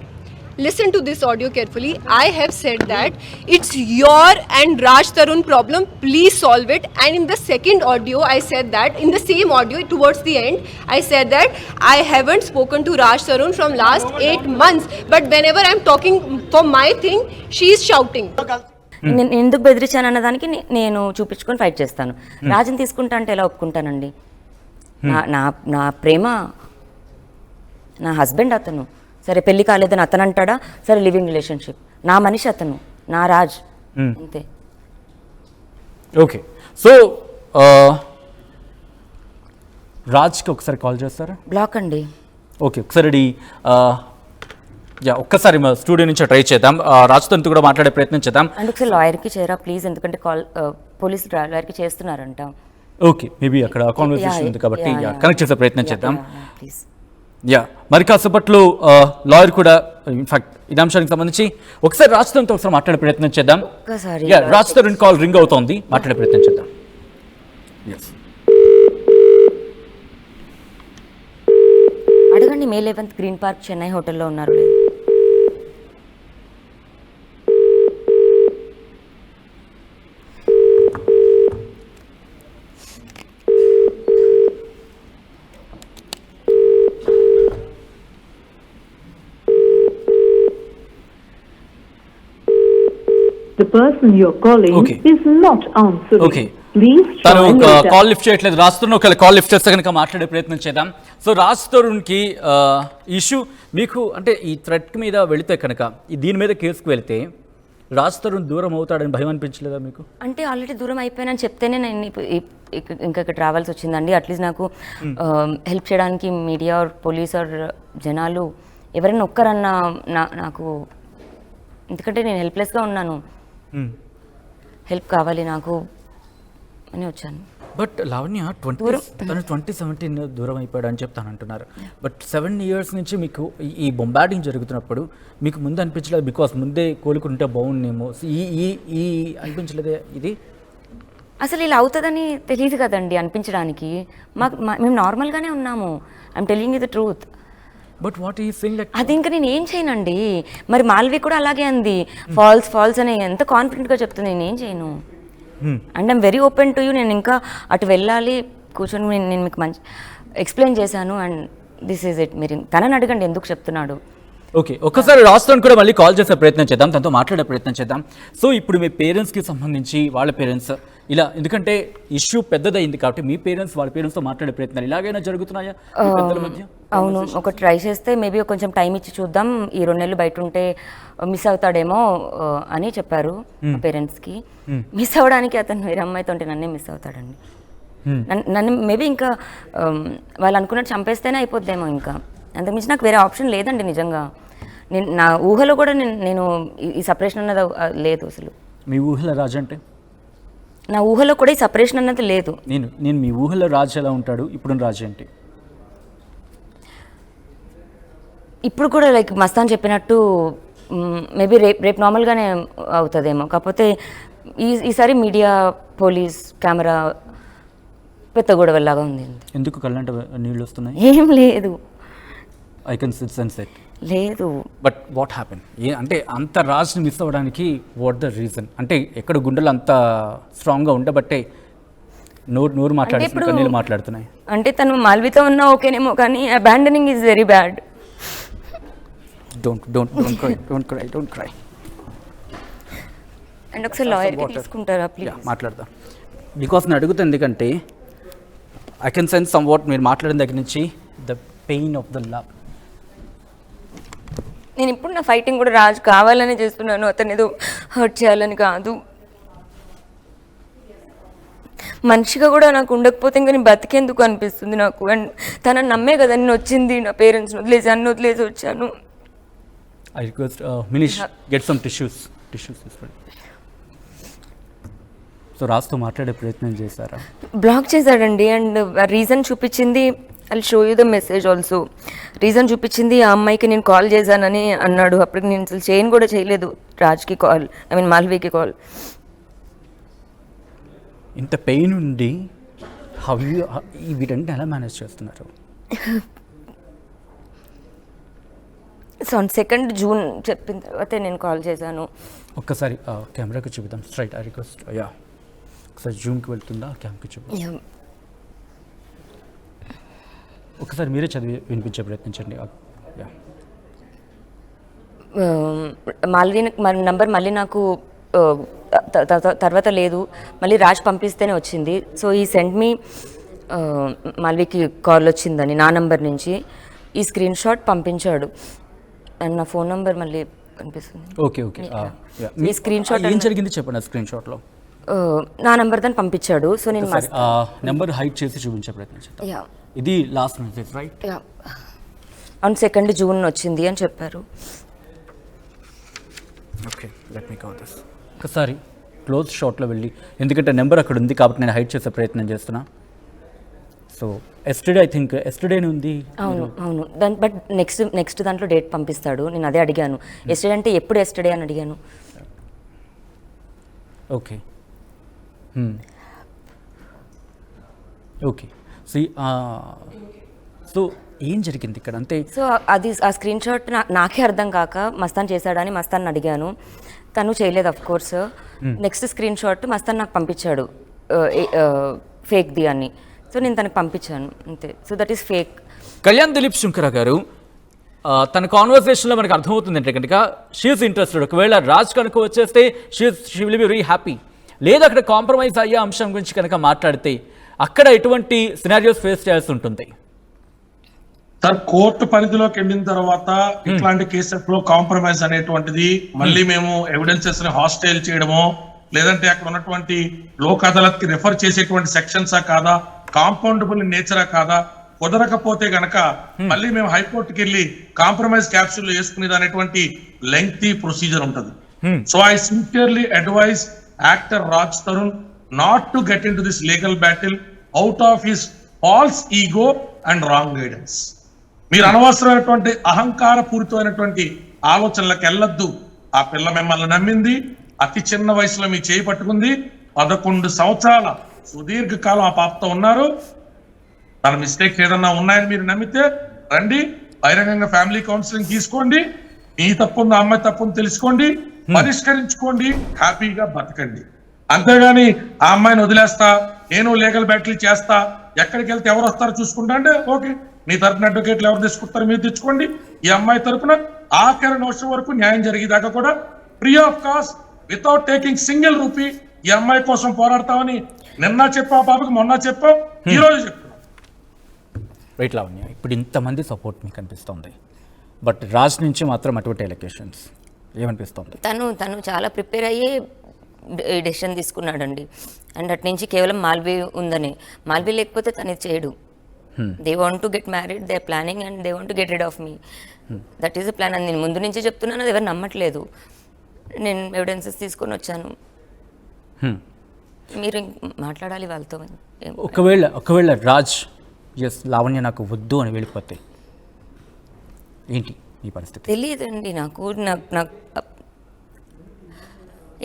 Listen to this audio carefully. I have said that it's your and Raj Tarun problem. Please solve it. And in the second audio, I said that in the same audio towards the end, I said that I haven't spoken to Raj Tarun from last 8 months. But whenever I'm talking for my thing, she's shouting. నేను ఎందుకు బెదిరించాను అన్నదానికి నేను చూపించుకొని fight చేస్తాను. రాజుని తీసుకుంటా అంటే ఎలా ఒప్పుకుంటానండి? నా ప్రేమ, నా హస్బెండ్ అతను. సరే పెళ్లి కాలేదని అతను అంటాడా? సరే లివింగ్ రిలేషన్షిప్. నా మనిషి అతను, నా రాజ్, అంతే. ఓకే, సో రాజ్కి ఒకసారి కాల్ చేస్తారా? బ్లాక్ అండి. ఓకే, ఒకసారి ఒక్కసారి మా స్టూడియో నుంచి ట్రై చేద్దాం. రాజ్తో కూడా మాట్లాడే ప్రయత్నం చేద్దాం. అండ్ ఒకసారి లాయర్కి చేయరా ప్లీజ్, ఎందుకంటే పోలీసు లాయర్కి చేస్తున్నారంట. ఓకే, మేబీ అక్కడ కాన్వర్సేషన్ ఉంది కాబట్టి కనెక్ట్ చేసే ప్రయత్నం చేద్దాం. ప్లీజ్. మరి కాసేపట్లో లాయర్ కూడా ఇన్ఫాక్ట్ ఈ అంశానికి సంబంధించి ఒకసారి రాజ్ తరుణ్తో ఒకసారి మాట్లాడే ప్రయత్నం చేద్దాం. రాజ్ తరుణ్ కాల్ రింగ్ అవుతోంది, మాట్లాడే ప్రయత్నం చేద్దాం. అడగండి మే 11th గ్రీన్ పార్క్ చెన్నై హోటల్లో ఉన్నారు లేదు. person you're calling Okay. is not answering. Okay. Please తను try later. కాల్ లిఫ్ట్ చేయట్లేదు, రాస్తున్న ఒకవేళ కాల్ లిఫ్ట్ చేస్తే కనుక మాట్లాడే ప్రయత్నం చేద్దాం. సో రాజ్ తరుణ్కి ఇష్యూ మీకు అంటే ఈ థ్రెట్ మీద వెళితే కనుక దీని మీద కేసుకు వెళితే రాజ్ తరుణ్ దూరం అవుతాడని భయం అనిపించలేదా మీకు? అంటే ఆల్రెడీ దూరం అయిపోయానని చెప్తేనే నేను ఇంకా ఇక్కడ రావాల్సి వచ్చిందండి. అట్లీస్ట్ నాకు హెల్ప్ చేయడానికి మీడియా ఆర్ పోలీస్ ఆర్ జనాలు ఎవరైనా ఒక్కరన్నా నాకు, ఎందుకంటే నేను హెల్ప్లెస్గా ఉన్నాను, హెల్ప్ కావాలి నాకు అని వచ్చాను. బట్ లావణ్య 2017 దూరం అయిపోయాడు అని చెప్తాను అంటున్నారు. బట్ 7 years నుంచి మీకు ఈ బొంబార్డింగ్ జరుగుతున్నప్పుడు మీకు ముందు అనిపించలేదు బికాస్ ముందే కోలుకుంటే బాగుండేమో ఈ అనిపించలేదే ఇది? అసలు ఇలా అవుతుందని తెలియదు కదండి అనిపించడానికి. మేము నార్మల్గానే ఉన్నాము. I'm telling you the truth. But what ఈ థింగ్ లైక్ అది ఇంకా నేను ఏం చేయనండి. మరి మాల్వి కూడా అలాగే అంది, ఫాల్స్ అని ఎంత కాన్ఫిడెంట్గా చెప్తుంది, నేను ఏం చేయను. And I'm very open to you. నేను ఇంకా అటు వెళ్ళాలి కూర్చొని నేను మీకు మంచి ఎక్స్ప్లెయిన్ చేశాను అండ్ దిస్ ఈజ్ ఇట్. మీరు తనని అడగండి ఎందుకు చెప్తున్నాడు. ఓకే, ఒక్కసారి రాజ్తో కూడా మళ్ళీ కాల్ చేసే ప్రయత్నం చేద్దాం, తనతో మాట్లాడే ప్రయత్నం చేద్దాం. సో ఇప్పుడు మీ పేరెంట్స్కి సంబంధించి వాళ్ళ పేరెంట్స్ ఇలా, ఎందుకంటే ఇష్యూ పెద్దదైంది కాబట్టి మీ పేరెంట్స్ వాళ్ళ పేరెంట్స్తో మాట్లాడే ప్రయత్నాలు ఇలాగైనా జరుగుతున్నాయా పెద్దల మధ్య? అవును, ఒక ట్రై చేస్తే మేబీ కొంచెం టైం ఇచ్చి చూద్దాం, ఈ 2 నెలలు బయట ఉంటే మిస్ అవుతాడేమో అని చెప్పారు మా పేరెంట్స్కి. మిస్ అవ్వడానికి అతను వేరే అమ్మాయితో ఉంటే నన్నే మిస్ అవుతాడండి. నన్ను మేబీ ఇంకా వాళ్ళు అనుకున్నట్టు చంపేస్తేనే అయిపోద్దేమో. ఇంకా అంతకుమించి నాకు వేరే ఆప్షన్ లేదండి నిజంగా. నా ఊహలో కూడా నేను ఈ సపరేషన్ అన్నది లేదు అసలు. మీ ఊహలో రాజు అంటే? నా ఊహలో కూడా ఈ సపరేషన్ అన్నది లేదు. నేను మీ ఊహలో రాజు ఎలా ఉంటాడు, ఇప్పుడు రాజు ఏంటి? ఇప్పుడు కూడా లైక్ మస్తాన్ చెప్పినట్టు మేబీ రేపు నార్మల్గానే అవుతుందేమో. కాకపోతే ఈసారి మీడియా, పోలీస్, కెమెరా పెద్ద గొడవలాగా ఉంది. ఎందుకు కళ్ళంట నీళ్ళు వస్తున్నాయి? ఏం లేదు, ఐ కెన్ సెన్స్ ఇట్. లేదు. But what happen? అంటే అంత రాజ్ని మిస్ అవ్వడానికి వాట్ ద రీజన్? అంటే ఎక్కడ గుండెలు అంత స్ట్రాంగ్గా ఉండబట్టే నోరు మాట్లాడుతున్నాయి, కన్నీళ్ళు మాట్లాడుతున్నాయి. అంటే తను మాల్వితో ఉన్నా ఓకేనేమో, కానీ abandoning is very bad. Don't cry. And ఒకసారి లాయర్కి తీసుకుంటారా ప్లీజ్? మాట్లాడదాం. బికాస్ నేను అడుగుతాను ఎందుకంటే I can sense somewhat మీరు మాట్లాడిన దగ్గర నుంచి the pain of the love. నేను ఇప్పుడు నా ఫైటింగ్ కూడా రాజు కావాలని చేస్తున్నాను, అతను ఏదో హర్ట్ చేయాలని కాదు. మనిషిగా కూడా నాకు ఉండకపోతే ఇంకా నేను బతికేందుకు అనిపిస్తుంది నాకు. అండ్ తనని నమ్మే కదా నేను వచ్చింది, నా పేరెంట్స్ని వదిలేసి అన్ని వదిలేసి వచ్చాను. ఐ రిక్వెస్ట్ మినిష్ గెట్ సమ్ టిష్యూస్ తీసుకోండి. సో రాజ్తో మాట్లాడే ప్రయత్నం చేశారా? బ్లాక్ చేశాడండి. అండ్ రీజన్ చూపించింది, I show you the message also. Reason చూపించింది ఆ అమ్మాయికి నేను కాల్ చేశానని అన్నాడు. అప్పటికి నేను అసలు కూడా చేయలేదు రాజ్కి కాల్, ఐ మీన్ మాల్వికి కాల్. ఇంత పెయిన్ ఉండి వీటంటే ఎలా మేనేజ్ చేస్తున్నారు? సో 2 June చెప్పిన తర్వాతే నేను కాల్ చేశాను. ఒక్కసారి కెమెరాకి చూపిద్దాం స్ట్రైట్. ఐ రిక్వెస్ట్ ఒకసారి జూమ్కి వెళ్తుందా క్యామ్కి చూపిద్దాం. ఒకసారి మీరే చదివి వినిపించే ప్రయత్నించండి. మాల్వి నంబర్ మళ్ళీ నాకు తర్వాత లేదు, మళ్ళీ రాజ్ పంపిస్తేనే వచ్చింది. సో ఈ సెండ్ మీ మాల్వికి కాల్ వచ్చిందని నా నంబర్ నుంచి ఈ స్క్రీన్ షాట్ పంపించాడు. అండ్ నా ఫోన్ నంబర్ మళ్ళీ కనిపిస్తుంది. ఓకే మీ స్క్రీన్ షాట్ ఏం జరిగింది చెప్పండి. స్క్రీన్ షాట్లో నా నంబర్ దాన్ని పంపించాడు. సో నేను నెంబర్ హైడ్ చేసి చూపించే ప్రయత్నం చేస్తాను. ఇది లాస్ట్ మెసేజ్ రైట్? అవును, 2 June వచ్చింది అని చెప్పారు. Okay, let me count this. ఒకసారి క్లోజ్ షాట్లో వెళ్ళి, ఎందుకంటే నెంబర్ అక్కడ ఉంది కాబట్టి నేను హైడ్ చేసే ప్రయత్నం చేస్తున్నా. సో ఎస్టర్డే, ఐ థింక్ ఎస్టర్డేనే ఉంది. అవును బట్ నెక్స్ట్ దాంట్లో డేట్ పంపిస్తాడు. నేను అదే అడిగాను, ఎస్టర్డే అంటే ఎప్పుడు ఎస్టర్డే అని అడిగాను. ఓకే సో ఏం జరిగింది ఇక్కడ? అంతే. సో అది ఆ స్క్రీన్ షాట్ నాకే అర్థం కాక మస్తాన్ చేశాడని మస్తాన్ అడిగాను. తను చేయలేదు of course. Next screen shot Mastan నాకు పంపించాడు ఫేక్ది అని. సో నేను తనకు పంపించాను అంతే. So that is fake. Kalyan Dilip Sunkara గారు, తన కాన్వర్సేషన్లో మనకు అర్థమవుతుంది అంటే కనుక షీఈస్ ఇంట్రెస్టెడ్. ఒకవేళ రాజ్ కనుక వచ్చేస్తే she will be very happy. లేదు అక్కడ కాంప్రమైజ్ అయ్యే అంశం గురించి కనుక మాట్లాడితే అక్కడ ఎటువంటి సినారియోస్ ఫేస్ చేయాల్సి ఉంటుంది? సార్, కోర్టు పరిధిలోకి వెళ్ళిన తర్వాత ఇట్లాంటి కేసెస్ లో కాంప్రమైజ్ అనేటువంటిది మళ్ళీ మేము ఎవిడెన్సెస్ ని హాస్టైల్ చేయడమో లేదంటే అక్కడ ఉన్నటువంటి లోక్ అదాలత్ కి రెఫర్ చేసేటువంటి సెక్షన్సా కాదా, కాంపౌండబుల్ నేచరా కాదా, కుదరకపోతే గనక మళ్ళీ మేము హైకోర్టుకి వెళ్ళి కాంప్రమైజ్ క్యాప్సూల్ వేసుకునేది అనేటువంటి లెంగ్తీ ప్రొసీజర్ ఉంటుంది. So I sincerely advise actor Raj Tarun not to get in to this legal battle out of his false ego and wrong guidance. మీరు అనవసరమైనటువంటి అహంకార పూరితమైనటువంటి ఆలోచనలకు వెళ్ళొద్దు. ఆ పిల్ల మిమ్మల్ని నమ్మింది, అతి చిన్న వయసులో మీ చేయి పట్టుకుంది, 11 సంవత్సరాల సుదీర్ఘకాలం ఆ పాపతో ఉన్నారు. తన మిస్టేక్స్ ఏదన్నా ఉన్నాయని మీరు నమ్మితే రండి, బహిరంగంగా ఫ్యామిలీ కౌన్సిలింగ్ తీసుకోండి, మీ తప్పు ఉందో అమ్మాయి తప్పు ఉందో తెలుసుకోండి, పరిష్కరించుకోండి, హ్యాపీగా బతకండి. అంతేగాని ఆ అమ్మాయిని వదిలేస్తా, నేను లీగల్ బ్యాటిల్ చేస్తా, ఎక్కడికి వెళ్తే ఎవరు వస్తారో చూసుకుంటా అంటే ఓకే, మీ తరపున అడ్వకేట్లు ఎవరు తెచ్చుకుంటారో మీరు తెచ్చుకోండి. ఈ అమ్మాయి తరపున ఆఖరి నిమిషం వరకు న్యాయం జరిగేదాకా కూడా free of cost without taking single rupee ఈ అమ్మాయి కోసం పోరాడతామని నిన్న చెప్పావు పాపకి, మొన్న చెప్పావు, ఈ రోజు చెప్తున్నావు. రైట్ లావణ్య, ఇప్పుడు ఇంతమంది సపోర్ట్ మీకు అనిపిస్తుంది, బట్ రాజ్ నుంచి మాత్రం అటువంటి ఎలిగేషన్స్ ఏమనిపిస్తుంది? తను చాలా ప్రిపేర్ అయ్యే డెసిషన్ తీసుకున్నాడండి. అండ్ అటు నుంచి కేవలం మాల్వి ఉందని, మాల్వి లేకపోతే తను ఇది చేయడు. They want to get married, they planning and they want to get rid of me. That is the plan అని నేను ముందు నుంచి చెప్తున్నాను, అది ఎవరు నమ్మట్లేదు. నేను ఎవిడెన్సెస్ తీసుకొని వచ్చాను, మీరు మాట్లాడాలి వాళ్ళతో. ఒకవేళ రాజ్ ఎస్ లావణ్య నాకు వద్దు అని వెళ్ళిపోతే ఏంటి ఈ పరిస్థితి? తెలియదండి నాకు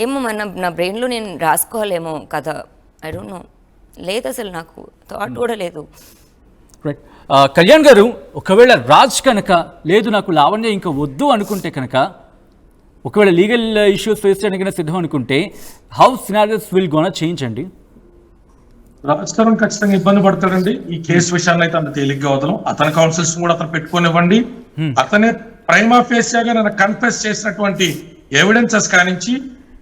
ఏమో నా బ్రెయిన్లో నేను రాసుకోవాలేమో కదా, ఐ డోంట్ నో. లేదు అసలు నాకు థాట్ కూడా లేదు. రైట్, కళ్యాణ్ గారు, ఒకవేళ రాజ్ కనుక లేదు నాకు లావణ్య ఇంకా వద్దు అనుకుంటే కనుక, ఒకవేళ లీగల్ ఇష్యూస్ ఫేస్ చేయడానికి సిద్ధం అనుకుంటే, how scenarios will gonna change అండి? రాజ్ తరుణ్ ఖచ్చితంగా ఇబ్బంది పడతాడండి. ఈ కేసు విషయాన్ని అయితే అంత తేలిగ్గా వదలం. అతని కౌన్సిల్స్ కూడా అతను పెట్టుకోనివ్వండి. అతనే ప్రైమా ఫేసియాగా నన్ను కన్ఫెస్ చేసినటువంటి ఎవిడెన్సెస్ కానించి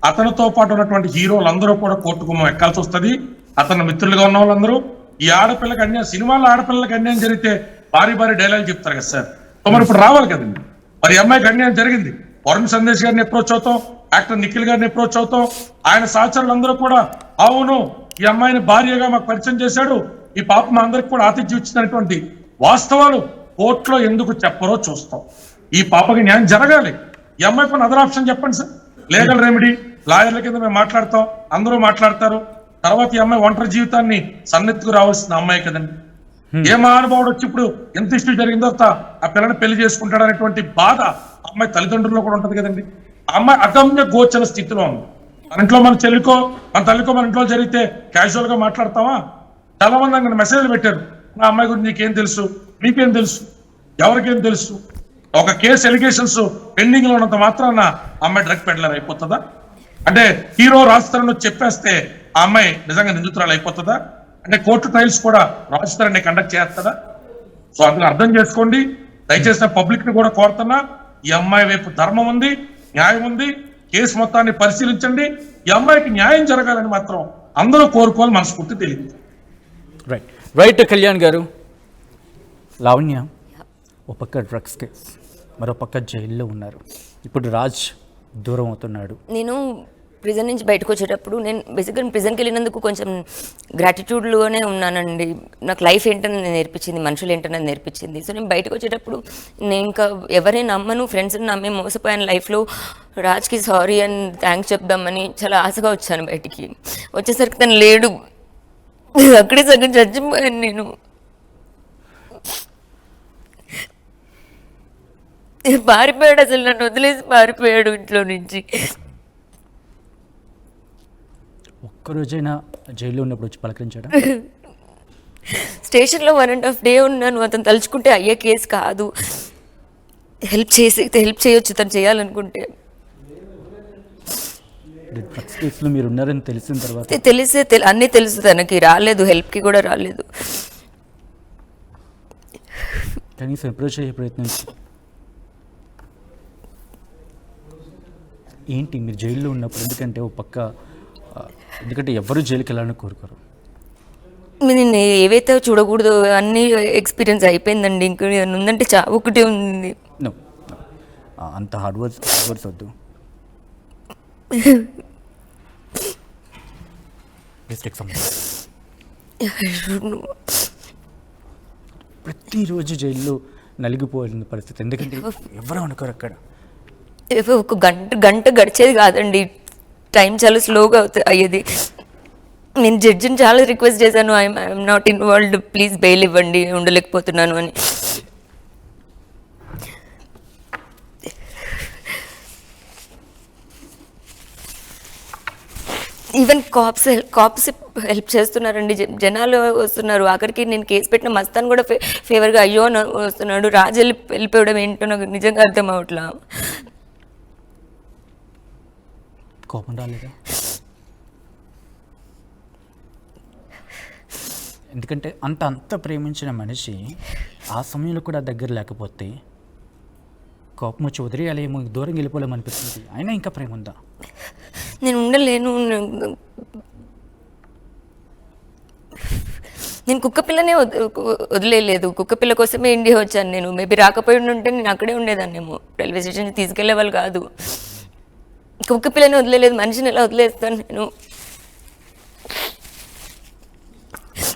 అతనితో పాటు ఉన్నటువంటి హీరోలందరూ కూడా కోర్టుకు ఎక్కాల్సి వస్తుంది. అతను మిత్రులుగా ఉన్న వాళ్ళందరూ ఈ ఆడపిల్లకి అన్యాయం, సినిమాలో ఆడపిల్లకి అన్యాయం జరిగితే భారీ డైలాగ్ చెప్తారు కదా సార్. సో మరి ఇప్పుడు రావాలి కదండి. మరి అమ్మాయికి అన్యాయం జరిగింది, వరుణ్ సందేశ్ గారిని అప్రోచ్ అవుతాం, యాక్టర్ నిఖిల్ గారిని అప్రోచ్ అవుతాం, ఆయన సహచరులందరూ కూడా అవును ఈ అమ్మాయిని భార్యగా మాకు పరిచయం చేశాడు, ఈ పాప మా అందరికి కూడా ఆతిథ్యం ఇచ్చినటువంటి వాస్తవాలు కోర్టులో ఎందుకు చెప్పరో చూస్తాం. ఈ పాపకి న్యాయం జరగాలి. ఈ అమ్మాయి కొన్ని అదర్ ఆప్షన్ చెప్పండి సార్. లీగల్ రెమెడీ, లాయర్ల కింద మేము మాట్లాడతాం, అందరూ మాట్లాడతారు. తర్వాత ఈ అమ్మాయి ఒంటరి జీవితాన్ని సన్నెత్తుకు రావాల్సిన అమ్మాయి కదండి. ఏ మహానుభావుడు వచ్చి ఇప్పుడు ఎంత ఇష్యూ జరిగిందో ఆ పిల్లని పెళ్లి చేసుకుంటాడు అనేటువంటి బాధ అమ్మాయి తల్లిదండ్రుల్లో కూడా ఉంటది కదండి. ఆ అమ్మాయి అగమ్య గోచర స్థితిలో ఉంది. మన ఇంట్లో మన చెల్లికో మన తల్లికో మన ఇంట్లో జరిగితే క్యాజువల్ గా మాట్లాడతామా? చాలా మంది అక్కడ మెసేజ్లు పెట్టారు, నా అమ్మాయి గురించి నీకేం తెలుసు, నీకేం తెలుసు, ఎవరికేం తెలుసు. ఒక కేసు ఎలిగేషన్స్ పెండింగ్ లో ఉన్నంత మాత్రాన అమ్మాయి డ్రగ్ పెడ్లర్ అయిపోతుందా? అంటే హీరో రాజ్ తరుణ్ చెప్పేస్తే ఆ అమ్మాయి నిజంగా నిందితురాలు అయిపోతుందా? అంటే కోర్టు ట్రయల్స్ కూడా రాజ్ తరుణ్ కండక్ట్ చేస్తుందా? సో అందులో అర్థం చేసుకోండి. దయచేసి పబ్లిక్ ని కూడా కోరుతున్నా, ఈ అమ్మాయి వైపు ధర్మం ఉంది, న్యాయం ఉంది. కేసు మొత్తాన్ని పరిశీలించండి. ఈ అమ్మాయికి న్యాయం జరగాలని మాత్రం అందరూ కోరుకోవాలి, మనస్ఫూర్తి తెలియదు. రైట్ కళ్యాణ్ గారు, లావణ్య ఒక పక్క డ్రగ్స్ కేసు, మరో పక్క జైల్లో ఉన్నారు. ఇప్పుడు రాజ్ దూరం అవుతున్నాడు. నేను ప్రిజన్ నుంచి బయటకు వచ్చేటప్పుడు నేను బేసిక్గా ప్రిజన్కి వెళ్ళినందుకు కొంచెం గ్రాటిట్యూడ్లోనే ఉన్నానండి. నాకు లైఫ్ ఏంటని నేర్పించింది, మనుషులు ఏంటని నేర్పించింది. సో నేను బయటకు వచ్చేటప్పుడు నేను ఇంకా ఎవరైనా నమ్మను, ఫ్రెండ్స్ని నమ్మి మోసపోయాను లైఫ్లో. రాజ్కి సారీ అని థ్యాంక్స్ చెప్దామని చాలా ఆశగా వచ్చాను. బయటికి వచ్చేసరికి తను లేడు, అక్కడే సగం చచ్చిపోయాను నేను. పారిపోయాడు, అసలు నన్ను వదిలేసి పారిపోయాడు ఇంట్లో నుంచి. ఒక్కరోజైనా జైల్లో ఉన్నప్పుడు వచ్చి పలకరించాడా? స్టేషన్లో 1.5 డే ఉన్నాను. అతను తలుచుకుంటే అయ్యే కేసు కాదు, హెల్ప్ చేయొచ్చు తను చేయాలనుకుంటే. డ్రగ్స్ కేసులో మీరు ఉన్నారని తెలిసిన తర్వాత అన్నీ తెలుసు తనకి. రాలేదు, హెల్ప్కి కూడా రాలేదు. కనీసం అప్రోచ్ అయ్యే ప్రయత్నం ఏంటి మీరు జైల్లో ఉన్నప్పుడు? ఎందుకంటే ఓ పక్క ఎందుకంటే ఎవరు జైలుకి వెళ్ళాలని కోరుకోరు. నేను ఏవైతే చూడకూడదు అన్ని ఎక్స్పీరియన్స్ అయిపోయిందండి. ఇంకా ఏదైనా ఉందంటే ఒకటే ఉంది. నో, అంత హార్డ్ వర్డ్స్ వద్దు. ప్రతిరోజు జైల్లో నలిగిపోయిన పరిస్థితి, ఎందుకంటే ఎవరు అనుకోరు అక్కడ. ఒక గంట గడిచేది కాదండి, టైం చాలా స్లోగా అయ్యేది. నేను జడ్జిని చాలా రిక్వెస్ట్ చేశాను, I'm not involved, please bail ఇవ్వండి, ఉండలేకపోతున్నాను అని. ఈవెన్ కాప్స్ హెల్ప్ చేస్తున్నారండి, జనాలు వస్తున్నారు. ఆఖరికి నేను కేసు పెట్టిన మస్తాన్ కూడా ఫేవర్గా అయ్యో అని వస్తున్నాడు. రాజు వెళ్ళిపోవడం ఏంటో నాకు నిజంగా అర్థం అవట్లా. కోపం రాలేదా? ఎందుకంటే అంత ప్రేమించిన మనిషి ఆ సమయంలో కూడా దగ్గర లేకపోతే కోపం వచ్చి వదిలేయాలేమో, దూరం వెళ్ళిపోలేము అనిపిస్తుంది. అయినా ఇంకా ప్రేమ ఉందా? నేను ఉండలేను. నేను కుక్క పిల్లనే వదిలేదు. కుక్క పిల్ల కోసమే ఇండియా వచ్చాను నేను. మేబీ రాకపోయి ఉంటే నేను అక్కడే ఉండేదాన్నేమో, రైల్వే స్టేషన్కి తీసుకెళ్లే వాళ్ళు కాదు. కుక్క పిల్లని వదిలేదు, మనిషిని ఎలా వదిలేస్తాను నేను?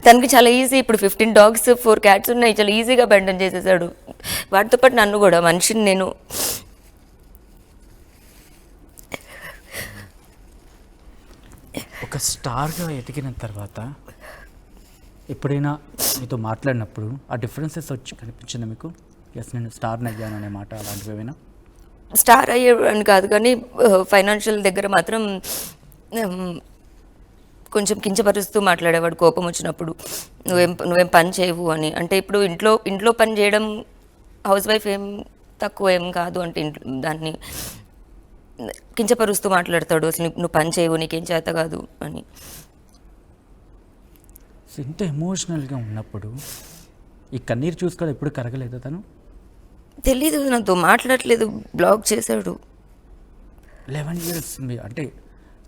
తనకి చాలా ఈజీ. ఇప్పుడు 15 dogs 4 cats ఉన్నాయి, చాలా ఈజీగా అబాండన్ చేసేసాడు. వాటితో పాటు నన్ను కూడా, మనిషిని నేను. ఒక స్టార్గా ఎదిగిన తర్వాత ఎప్పుడైనా మీతో మాట్లాడినప్పుడు ఆ డిఫరెన్సెస్ వచ్చి కనిపించిందా మీకు? ఎస్, నేను స్టార్ని అయ్యాను అనే మాట అలాంటివి ఏమైనా? స్టార్ అయ్యేవాడిని కాదు, కానీ ఫైనాన్షియల్ దగ్గర మాత్రం కొంచెం కించపరుస్తూ మాట్లాడేవాడు కోపం వచ్చినప్పుడు. నువ్వేం పని చేయవు అని. అంటే ఇప్పుడు ఇంట్లో పని చేయడం హౌస్ వైఫ్ ఏం తక్కువ ఏం కాదు అంటే దాన్ని కించపరుస్తూ మాట్లాడతాడు. అసలు నువ్వు పని చేయవు, నీకేం చేత కాదు అని. ఇంత ఎమోషనల్గా ఉన్నప్పుడు ఈ కన్నీరు చూసుకోవడం ఎప్పుడు కరగలేదా తను? తెలీదు, నాతో మాట్లాడట్లేదు, బ్లాక్ చేశాడు. 11 years అంటే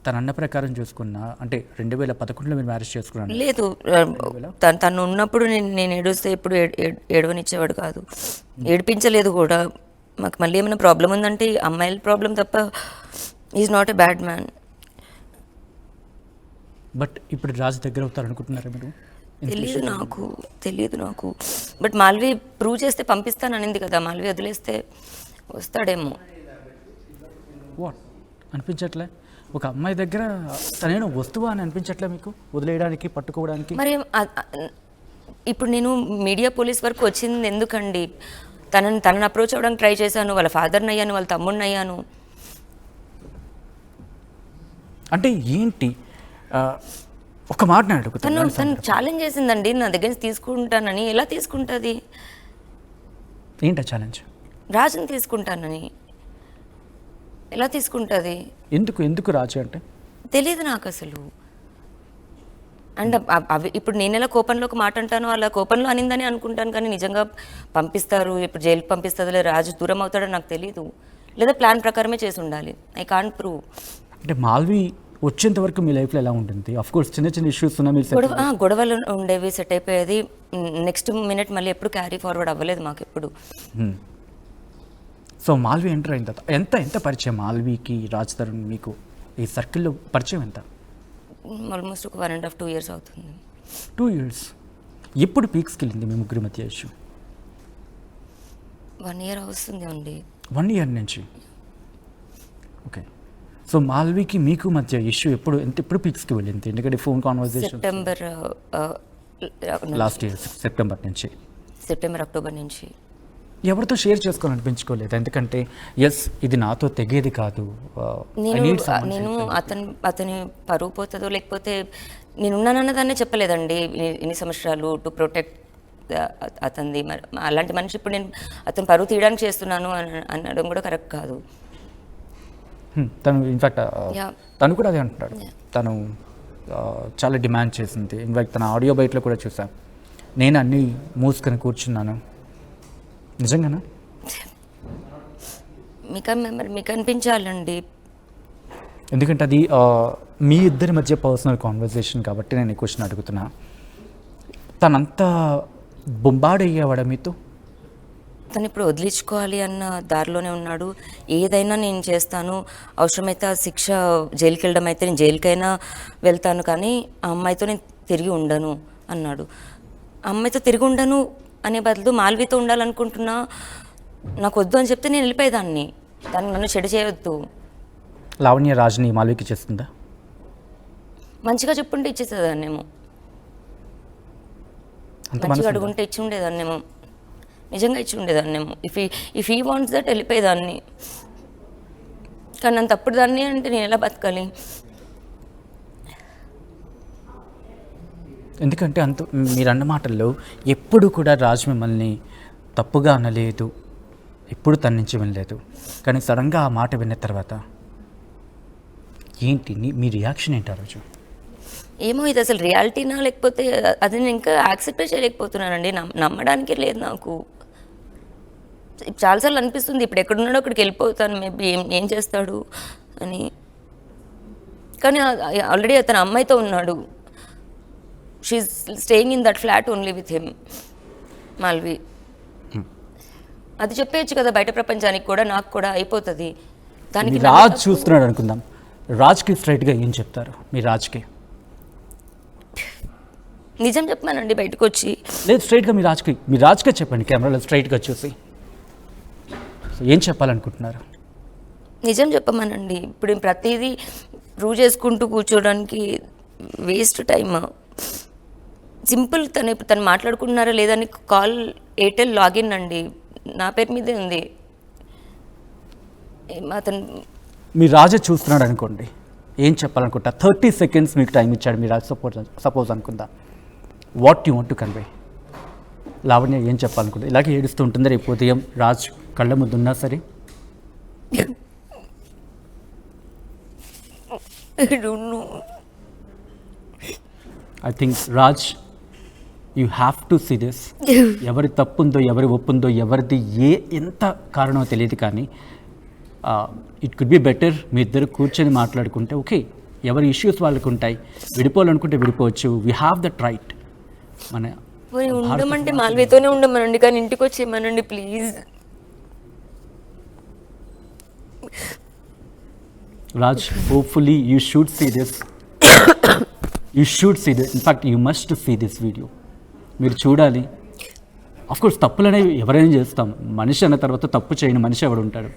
తన అన్న ప్రకారం చూసుకున్నా, అంటే 2011లో మీరు మ్యారేజ్ చేసుకున్నాను. లేదు, తను ఉన్నప్పుడు నేను ఏడుస్తే ఎప్పుడు ఏడవనిచ్చేవాడు కాదు, ఏడిపించలేదు కూడా. మాకు మళ్ళీ ఏమైనా ప్రాబ్లం ఉందంటే అమ్మాయిల ప్రాబ్లం తప్ప, is not a bad man. But ఇప్పుడు రాజు దగ్గర అవుతారనుకుంటున్నారా మీరు? తెలియదు నాకు. బట్ మాల్వి ప్రూవ్ చేస్తే పంపిస్తాను అనింది కదా, మాల్వి వదిలేస్తే వస్తాడేమో. వాట్ అనిపించట్లే? ఒక అమ్మాయి దగ్గర తనేనో వస్తువా అని అనిపించట్లే మీకు, వదిలేయడానికి, పట్టుకోవడానికి? మరి ఇప్పుడు నేను మీడియా పోలీస్ వరకు వచ్చింది ఎందుకండి? తనని అప్రోచ్ అవ్వడానికి ట్రై చేశాను, వాళ్ళ ఫాదర్ని అయ్యాను, వాళ్ళ తమ్ముడిని అయ్యాను. అంటే ఏంటి ఒక మాట తను ఛాలెంజ్ చేసిందండి, నా దగ్గర నుంచి తీసుకుంటానని. ఎలా తీసుకుంటుంది? ఏంటా ఛాలెంజ్? రాజుని తీసుకుంటానని ఎలా తీసుకుంటుంది? ఎందుకు రాజు అంటే తెలియదు నాకు అసలు. అండ్ అవి ఇప్పుడు నేను ఎలా కోపంలో ఒక మాట అంటానో అలా కోపంలో అనిందని అనుకుంటాను, కానీ నిజంగా పంపిస్తారు, ఇప్పుడు జైలుకి పంపిస్తుందో లేదా రాజు దూరం అవుతాడో నాకు తెలీదు. లేదా ప్లాన్ ప్రకారమే చేసి ఉండాలి. I can't prove. అంటే మాల్వి వచ్చేంత వరకు మీ లైఫ్లో ఎలా ఉంటుంది? ఆఫ్ కోర్స్ చిన్న ఇష్యూస్ ఉన్నా మీరు గొడవలు ఉండేవి, సెట్ అయిపోయేది. నెక్స్ట్ మినిట్ మళ్ళీ ఎప్పుడు క్యారీ ఫార్వర్డ్ అవ్వలేదు మాకు ఎప్పుడు. సో మాల్వి ఎంటర్ అయిన తర్వాత ఎంత పరిచయం మాల్వికి రాజ్ తరుణ్ మీకు ఈ సర్కిల్లో పరిచయం ఎంత? ఆల్మోస్ట్ ఒక 1.5 2 years అవుతుంది. 2 years. ఎప్పుడు పీక్స్కి వెళ్ళింది మీ ముగ్గురి మధ్య ఇష్యూ? 1 year వస్తుంది అండి. 1 year నుంచి. ఓకే. సో మాల్వికి మీకు మధ్య ఇష్యూ ఎప్పుడు పీక్స్కి వెళ్ళింది? ఎందుకంటే phone conversation September last year September October నుంచి. ఎవరితో షేర్ చేసుకోవాలనిపించుకోలేదు? ఎందుకంటే ఎస్ ఇది నాతో తెగేది కాదు, నేను అతని పరువు పోతుందో లేకపోతే నేనున్నానన్నదాన్నే చెప్పలేదండి ఇన్ని సంవత్సరాలు టు ప్రొటెక్ట్ అతనిది. అలాంటి మనిషి ఇప్పుడు నేను అతను పరువు తీయడానికి చేస్తున్నాను అనడం కూడా కరెక్ట్ కాదు. తను ఇన్ఫ్యాక్ట్ తను కూడా అదే అంటున్నాడు. తను చాలా డిమాండ్ చేసింది. ఇన్ఫ్యాక్ట్ తన ఆడియో బయటలో కూడా చూసాను, నేను అన్నీ మూసుకొని కూర్చున్నాను. నిజంగానా? మీకు అనిపించాలండి. ఎందుకంటే అది మీ ఇద్దరి మధ్య పర్సనల్ కాన్వర్జేషన్ కాబట్టి నేను ఈ క్వశ్చన్ అడుగుతున్నా. తనంతా బొంబాడయ్యేవాడా మీతో? తను ఇప్పుడు వదిలించుకోవాలి అన్న దారిలోనే ఉన్నాడు. ఏదైనా నేను చేస్తాను, అవసరమైతే ఆ శిక్ష జైలుకి వెళ్ళడం అయితే నేను జైలుకైనా వెళ్తాను, కానీ ఆ అమ్మాయితో నేను తిరిగి ఉండను అన్నాడు. ఆ అమ్మాయితో తిరిగి ఉండను అనే బదులు మాల్వితో ఉండాలనుకుంటున్నా, నాకు వద్దు అని చెప్తే నేను వెళ్ళిపోయేదాన్ని. దాన్ని నన్ను చెడు చేయొద్దు. లావణ్య రాజ్ని మాల్వికి చేస్తుందా? మంచిగా చెప్పుంటే ఇచ్చేసేదాన్నేమో, మంచిగా అడుగుంటే ఇచ్చి ఉండేదాన్నేమో, నిజంగా ఇచ్చి ఉండేదాన్నేమో. ఇఫ్ హీ వాంట్స్ దట్ వెళ్ళిపోయేదాన్ని. కానీ నన్ను తప్పుడు దాన్ని అంటే నేను ఎలా బతకాలి? ఎందుకంటే మీరు అన్న మాటల్లో ఎప్పుడు కూడా రాజ్ మిమ్మల్ని తప్పుగా అనలేదు, ఎప్పుడు తన నుంచి వినలేదు. కానీ సడన్గా ఆ మాట విన్న తర్వాత ఏంటి మీ రియాక్షన్ ఏంటి ఆ రోజు? ఏమో ఇది అసలు రియాలిటీనా లేకపోతే అది నేను ఇంకా యాక్సెప్ట్ చేయలేకపోతున్నానండి. నమ్మడానికి లేదు నాకు. చాలాసార్లు అనిపిస్తుంది ఇప్పుడు ఎక్కడున్నాడో అక్కడికి వెళ్ళిపోతాను, మేబీ ఏం చేస్తాడు అని. కానీ ఆల్రెడీ అతను అమ్మాయితో ఉన్నాడు. She's staying in that flat only with him, Malvi. అది చెప్పేయచ్చు కదా బయట ప్రపంచానికి కూడా, నాకు కూడా అయిపోతుంది. దానికి రాజ్ చూస్తున్నాడు అనుకుందాం, రాజ్కి స్ట్రైట్గా ఏం చెప్తారు? మీ రాజ్కి నిజం చెప్పానండి బయటకు వచ్చి. లేదు, స్ట్రైట్గా మీ రాజ్కే చెప్పండి, కెమెరాలో స్ట్రైట్గా చూసి ఏం చెప్పాలనుకుంటున్నారు? నిజం చెప్పమనండి. ఇప్పుడు ప్రతిదీ ప్రూవ్ చేసుకుంటూ కూర్చోడానికి వేస్ట్ టైమ్. సింపుల్, తను మాట్లాడుకుంటున్నారా లేదని కాల్ ఎయిర్టెల్ లాగిన్ అండి, నా పేరు మీదే ఉంది. అతను మీ రాజు చూస్తున్నాడు అనుకోండి, ఏం చెప్పాలనుకుంటా? 30 seconds మీకు టైం ఇచ్చాడు మీ రాజు. సపోజ్ అనుకుందా, what you want to convey? Lavanya ఏం చెప్పాలనుకుంటా? ఇలాగే ఏడుస్తూ ఉంటుంది రేపు ఉదయం రాజ్ కళ్ళ ముందు ఉన్నా సరే. I think Raj, you have to see this. ఎవరి తప్పు ఉందో, ఎవరి ఒప్పుందో, ఎవరిది ఎంత కారణమో తెలియదు, కానీ ఇట్ కుడ్ బి బెటర్ మీ ఇద్దరు కూర్చొని మాట్లాడుకుంటే. ఓకే, ఎవరి ఇష్యూస్ వాళ్ళకు ఉంటాయి, విడిపోవాలనుకుంటే విడిపోవచ్చు. We have that right. మన ఉండమంటే మాల్వితోనే ఉండమనండి, కానీ ఇంటికి వచ్చేయమనండి please. Raj, hopefully you should see this. You should see this. In fact, you must see this video. మీరు చూడాలి. ఆఫ్ కోర్స్ తప్పులు అనేవి ఎవరైనా చేస్తాం, మనిషి అన్న తర్వాత తప్పు చేయని మనిషి ఎవడు ఉంటాడు?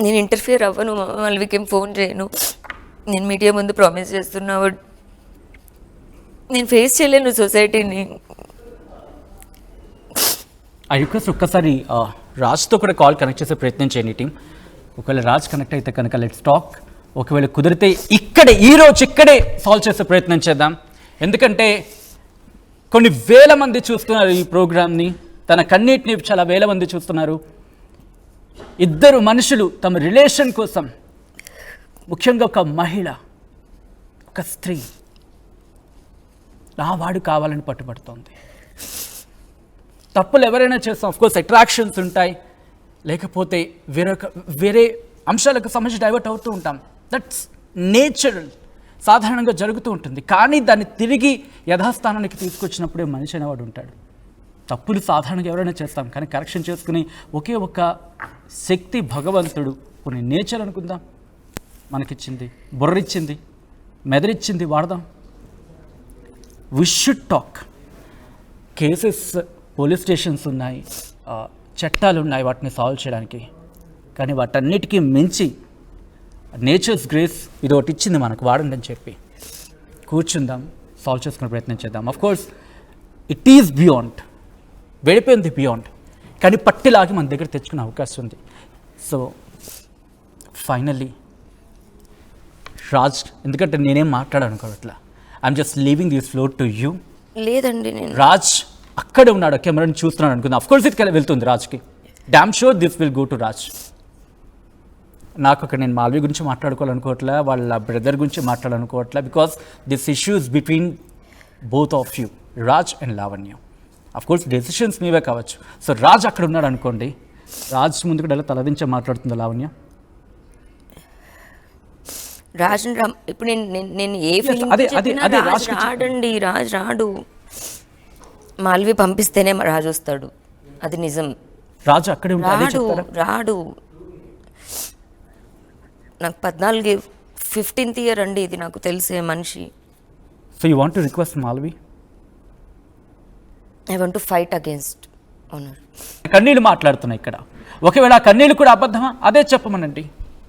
నేను ఇంటర్ఫియర్ అవ్వను, మాల్వికి ఏం ఫోన్ చేయను. నేను మీడియా ముందు ప్రామిస్ చేస్తున్నా, నేను ఫేస్ చేయలేను సొసైటీని. ఆ రిక్వెస్ట్ ఒక్కసారి రాజ్తో కూడా కాల్ కనెక్ట్ చేసే ప్రయత్నం చేయండి టీం. ఒకవేళ రాజ్ కనెక్ట్ అయితే కనుక లెట్స్ టాక్. ఒకవేళ కుదిరితే ఈరోజు ఇక్కడే సాల్వ్ చేసే ప్రయత్నం చేద్దాం. ఎందుకంటే కొన్ని వేల మంది చూస్తున్నారు ఈ ప్రోగ్రామ్ని, తన కన్నీటిని చాలా వేల మంది చూస్తున్నారు. ఇద్దరు మనుషులు తమ రిలేషన్ కోసం, ముఖ్యంగా ఒక మహిళ, ఒక స్త్రీ నా వాడు కావాలని పట్టుబడుతోంది. తప్పులు ఎవరైనా చేస్తాం, ఆఫ్కోర్స్ అట్రాక్షన్స్ ఉంటాయి, లేకపోతే వేరే అంశాలకు సంబంధించి డైవర్ట్ అవుతూ ఉంటాం. దట్స్ నేచురల్, సాధారణంగా జరుగుతూ ఉంటుంది. కానీ దాన్ని తిరిగి యథాస్థానానికి తీసుకొచ్చినప్పుడే మనిషి అనేవాడు ఉంటాడు. తప్పులు సాధారణంగా ఎవరైనా చేస్తాం, కానీ కరెక్షన్ చేసుకుని ఒకే ఒక శక్తి భగవంతుడు, కొన్ని నేచర్ అనుకుందాం, మనకిచ్చింది, బుర్రిచ్చింది, మెదరిచ్చింది, వాడదాం. We should talk. Cases, police stations ఉన్నాయి, చట్టాలు ఉన్నాయి వాటిని సాల్వ్ చేయడానికి. కానీ వాటన్నిటికీ మించి నేచర్స్ గ్రేస్ ఇది ఒకటి ఇచ్చింది మనకు, వాడండి అని చెప్పి కూర్చుందాం, సాల్వ్ చేసుకునే ప్రయత్నం చేద్దాం. అఫ్కోర్స్ ఇట్ ఈజ్ బియాండ్, వెళ్ళిపోయింది బియాండ్, కానీ పట్టిలాగి మన దగ్గర తెచ్చుకునే అవకాశం ఉంది. సో ఫైనల్లీ రాజ్, ఎందుకంటే నేనేం మాట్లాడాలనుకోవట్లా, I'm just leaving this floor to you. లేదండి, నేను రాజ్ అక్కడే ఉన్నాడు, కెమెరాని చూస్తున్నాడు అనుకుందాం. అఫ్కోర్స్ ఇది వెళ్తుంది రాజ్కి. Damn sure this will go to Raj. నాకు అక్కడ నేను మాల్వి గురించి మాట్లాడుకోవాలనుకోవట్లే, వాళ్ళ బ్రదర్ గురించి మాట్లాడాలనుకోవట్లే, because this issues between both of you, Raj and Lavanya. Of course decisions మీవే కావచ్చు. సో రాజ్ అక్కడ ఉన్నాడు అనుకోండి, రాజ్ ముందు కూడా ఎలా తలదించే మాట్లాడుతుందో లావణ్య. రాజ్ ఇప్పుడు నేను ఏ ఫీలింగ్ అదే రాజ్ రాడండి, రాజ్ రాడు. మాల్వి పంపిస్తేనే రాజు వస్తాడు, అది నిజం. రాజు అక్కడే రాడు. నాకు 15th ఇయర్ అండి ఇది, నాకు తెలిసే మనిషి. So you want to request Malvi? I want to fight against owner. కన్నీళ్ళు మాట్లాడుతున్నాయి ఇక్కడ. ఒకవేళ ఆ కన్నీళ్ళు కూడా అబద్ధమా? అదే చెప్పమనండి,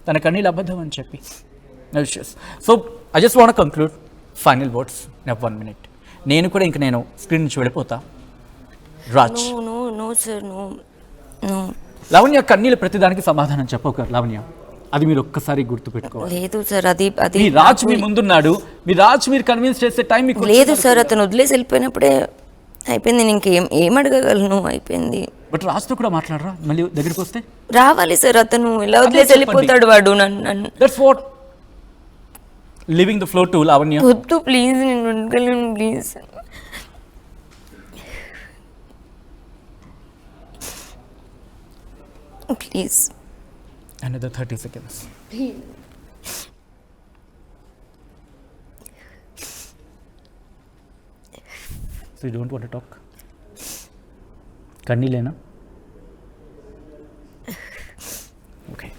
తన కన్నీళ్ళు అబద్ధం అని చెప్పి. No issues. So I just want conclude final words in 1 minute. నేను కూడా ఇంక నేను స్క్రీన్ నుంచి వెళ్ళిపోతా. Raj, no sir, no. Lavanya, కన్నీళ్ళు ప్రతిదానికి సమాధానం చెప్పక లావణ్య, అది మీరు ఒక్కసారి గుర్తుపెట్టుకోవాలి. లేదు సార్, అది మీ రాజ్ మీ ముందున్నాడు, మీ రాజ్ మీరు కన్విన్స్ చేసే టైం మీకు లేదు సార్. అతను వదిలేసి వెళ్ళిపోయినప్పుడే అయిపోయింది, నేను ఇంకేం అడగగలను, అయిపోయింది. బట్ రాజ్తో కూడా మాట్లాడరా మళ్ళీ దగ్గరికి వస్తే? రావాలి సార్, అతను ఎలా వదిలేసి వెళ్ళిపోతాడు వాడు నన్ను. That's what leaving the floor to Lavanya. వద్దు ప్లీజ్, నేను ఉండగలను please. Please. Another 30 seconds. So you don't want to talk? కన్నీలేనా? Okay,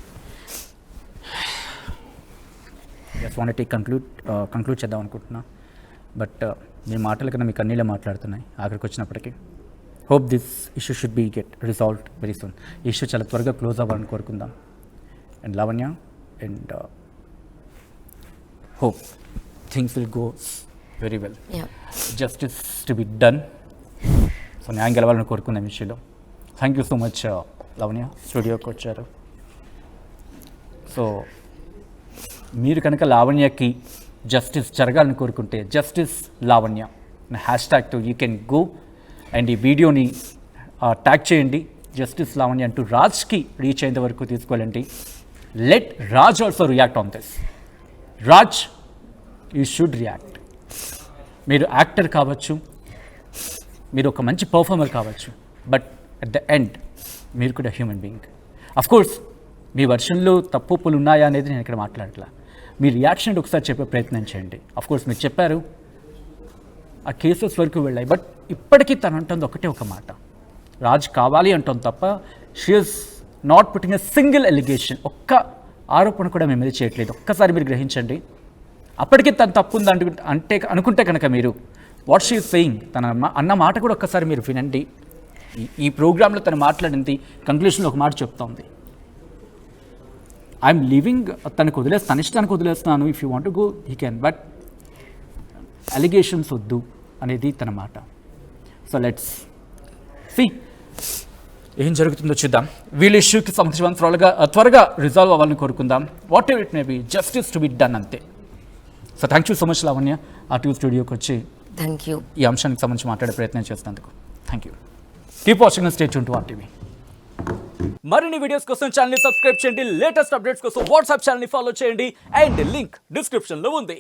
just want to conclude చేద్దాం అనుకుంటున్నా. బట్ మీ మాటల కన్నా మీ కన్నీళ్ళే మాట్లాడుతున్నాయి ఆఖరికి వచ్చినప్పటికీ. Hope this issue should be get resolved very soon. ఈ ఇష్యూ చాలా త్వరగా క్లోజ్ అవ్వాలని కోరుకుందాం. And Lavanya, and hope things will go very well. Yeah. Justice to be done. So న్యాయం గెలవాలని కోరుకున్న విషయంలో thank you so much Lavanya, స్టూడియోకి వచ్చారు. సో మీరు కనుక లావణ్యకి జస్టిస్ జరగాలని కోరుకుంటే జస్టిస్ లావణ్య #తో యూ కెన్ గో అండ్ ఈ వీడియోని ట్యాగ్ చేయండి, జస్టిస్ లావణ్య అంటూ రాజ్కి రీచ్ అయ్యేంత వరకు తీసుకెళ్ళండి. Let Raj also react on this. Raj, you should react. మీరు యాక్టర్ కావచ్చు, మీరు ఒక మంచి పర్ఫార్మర్ కావచ్చు, బట్ అట్ ద ఎండ్ మీరు కూడా హ్యూమన్ బీయింగ్. అఫ్కోర్స్ మీ వర్షన్లో తప్పులు ఉన్నాయా అనేది నేను ఇక్కడ మాట్లాడట్లా. మీ రియాక్షన్ ఒకసారి చెప్పే ప్రయత్నం చేయండి. అఫ్కోర్స్ మీరు చెప్పారు ఆ కేసెస్ వరకు వెళ్ళాయి, బట్ ఇప్పటికీ తను అంటుంది ఒకటే ఒక మాట, రాజ్ కావాలి అంటుంది తప్ప she is not putting a single allegation. ఒక్క ఆరోపణ కూడా మేము మీద చేయట్లేదు. ఒక్కసారి మీరు గ్రహించండి. అప్పటికీ తను తప్పు ఉంది అంటే అనుకుంటే కనుక మీరు వాట్ షీ ఈజ్ సెయింగ్, తన అన్న మాట కూడా ఒక్కసారి మీరు వినండి. ఈ ప్రోగ్రాంలో తను మాట్లాడింది కంక్లూషన్లో ఒక మాట చెప్తా ఉంది, ఐఎమ్ లివింగ్, తన ఇష్టానికి వదిలేస్తున్నాను, if you want to go he can, but allegations వద్దు అనేది తన మాట. సో లెట్స్ సీ ఏం జరుగుతుందో చూద్దాం. వీళ్ళ ఇష్యూకి సంబంధించి త్వరగా రిజాల్వ్ అవ్వాలని కోరుకుందాం. Whatever it may be, justice to be done, అంతే. So thank you so much Lavanya, RTV స్టూడియోకి వచ్చి థ్యాంక్ యూ ఈ అంశానికి సంబంధించి మాట్లాడే ప్రయత్నం చేసినందుకు thank you. Keep watching and stay tune to RTV. మరిన్ని వీడియోస్ కోసం ఛానల్ ని సబ్స్క్రైబ్ చేయండి, లేటెస్ట్ అప్డేట్స్ కోసం వాట్సాప్ ఛానల్ ని ఫాలో చేయండి, అండ్ లింక్ డిస్క్రిప్షన్ లో ఉంది.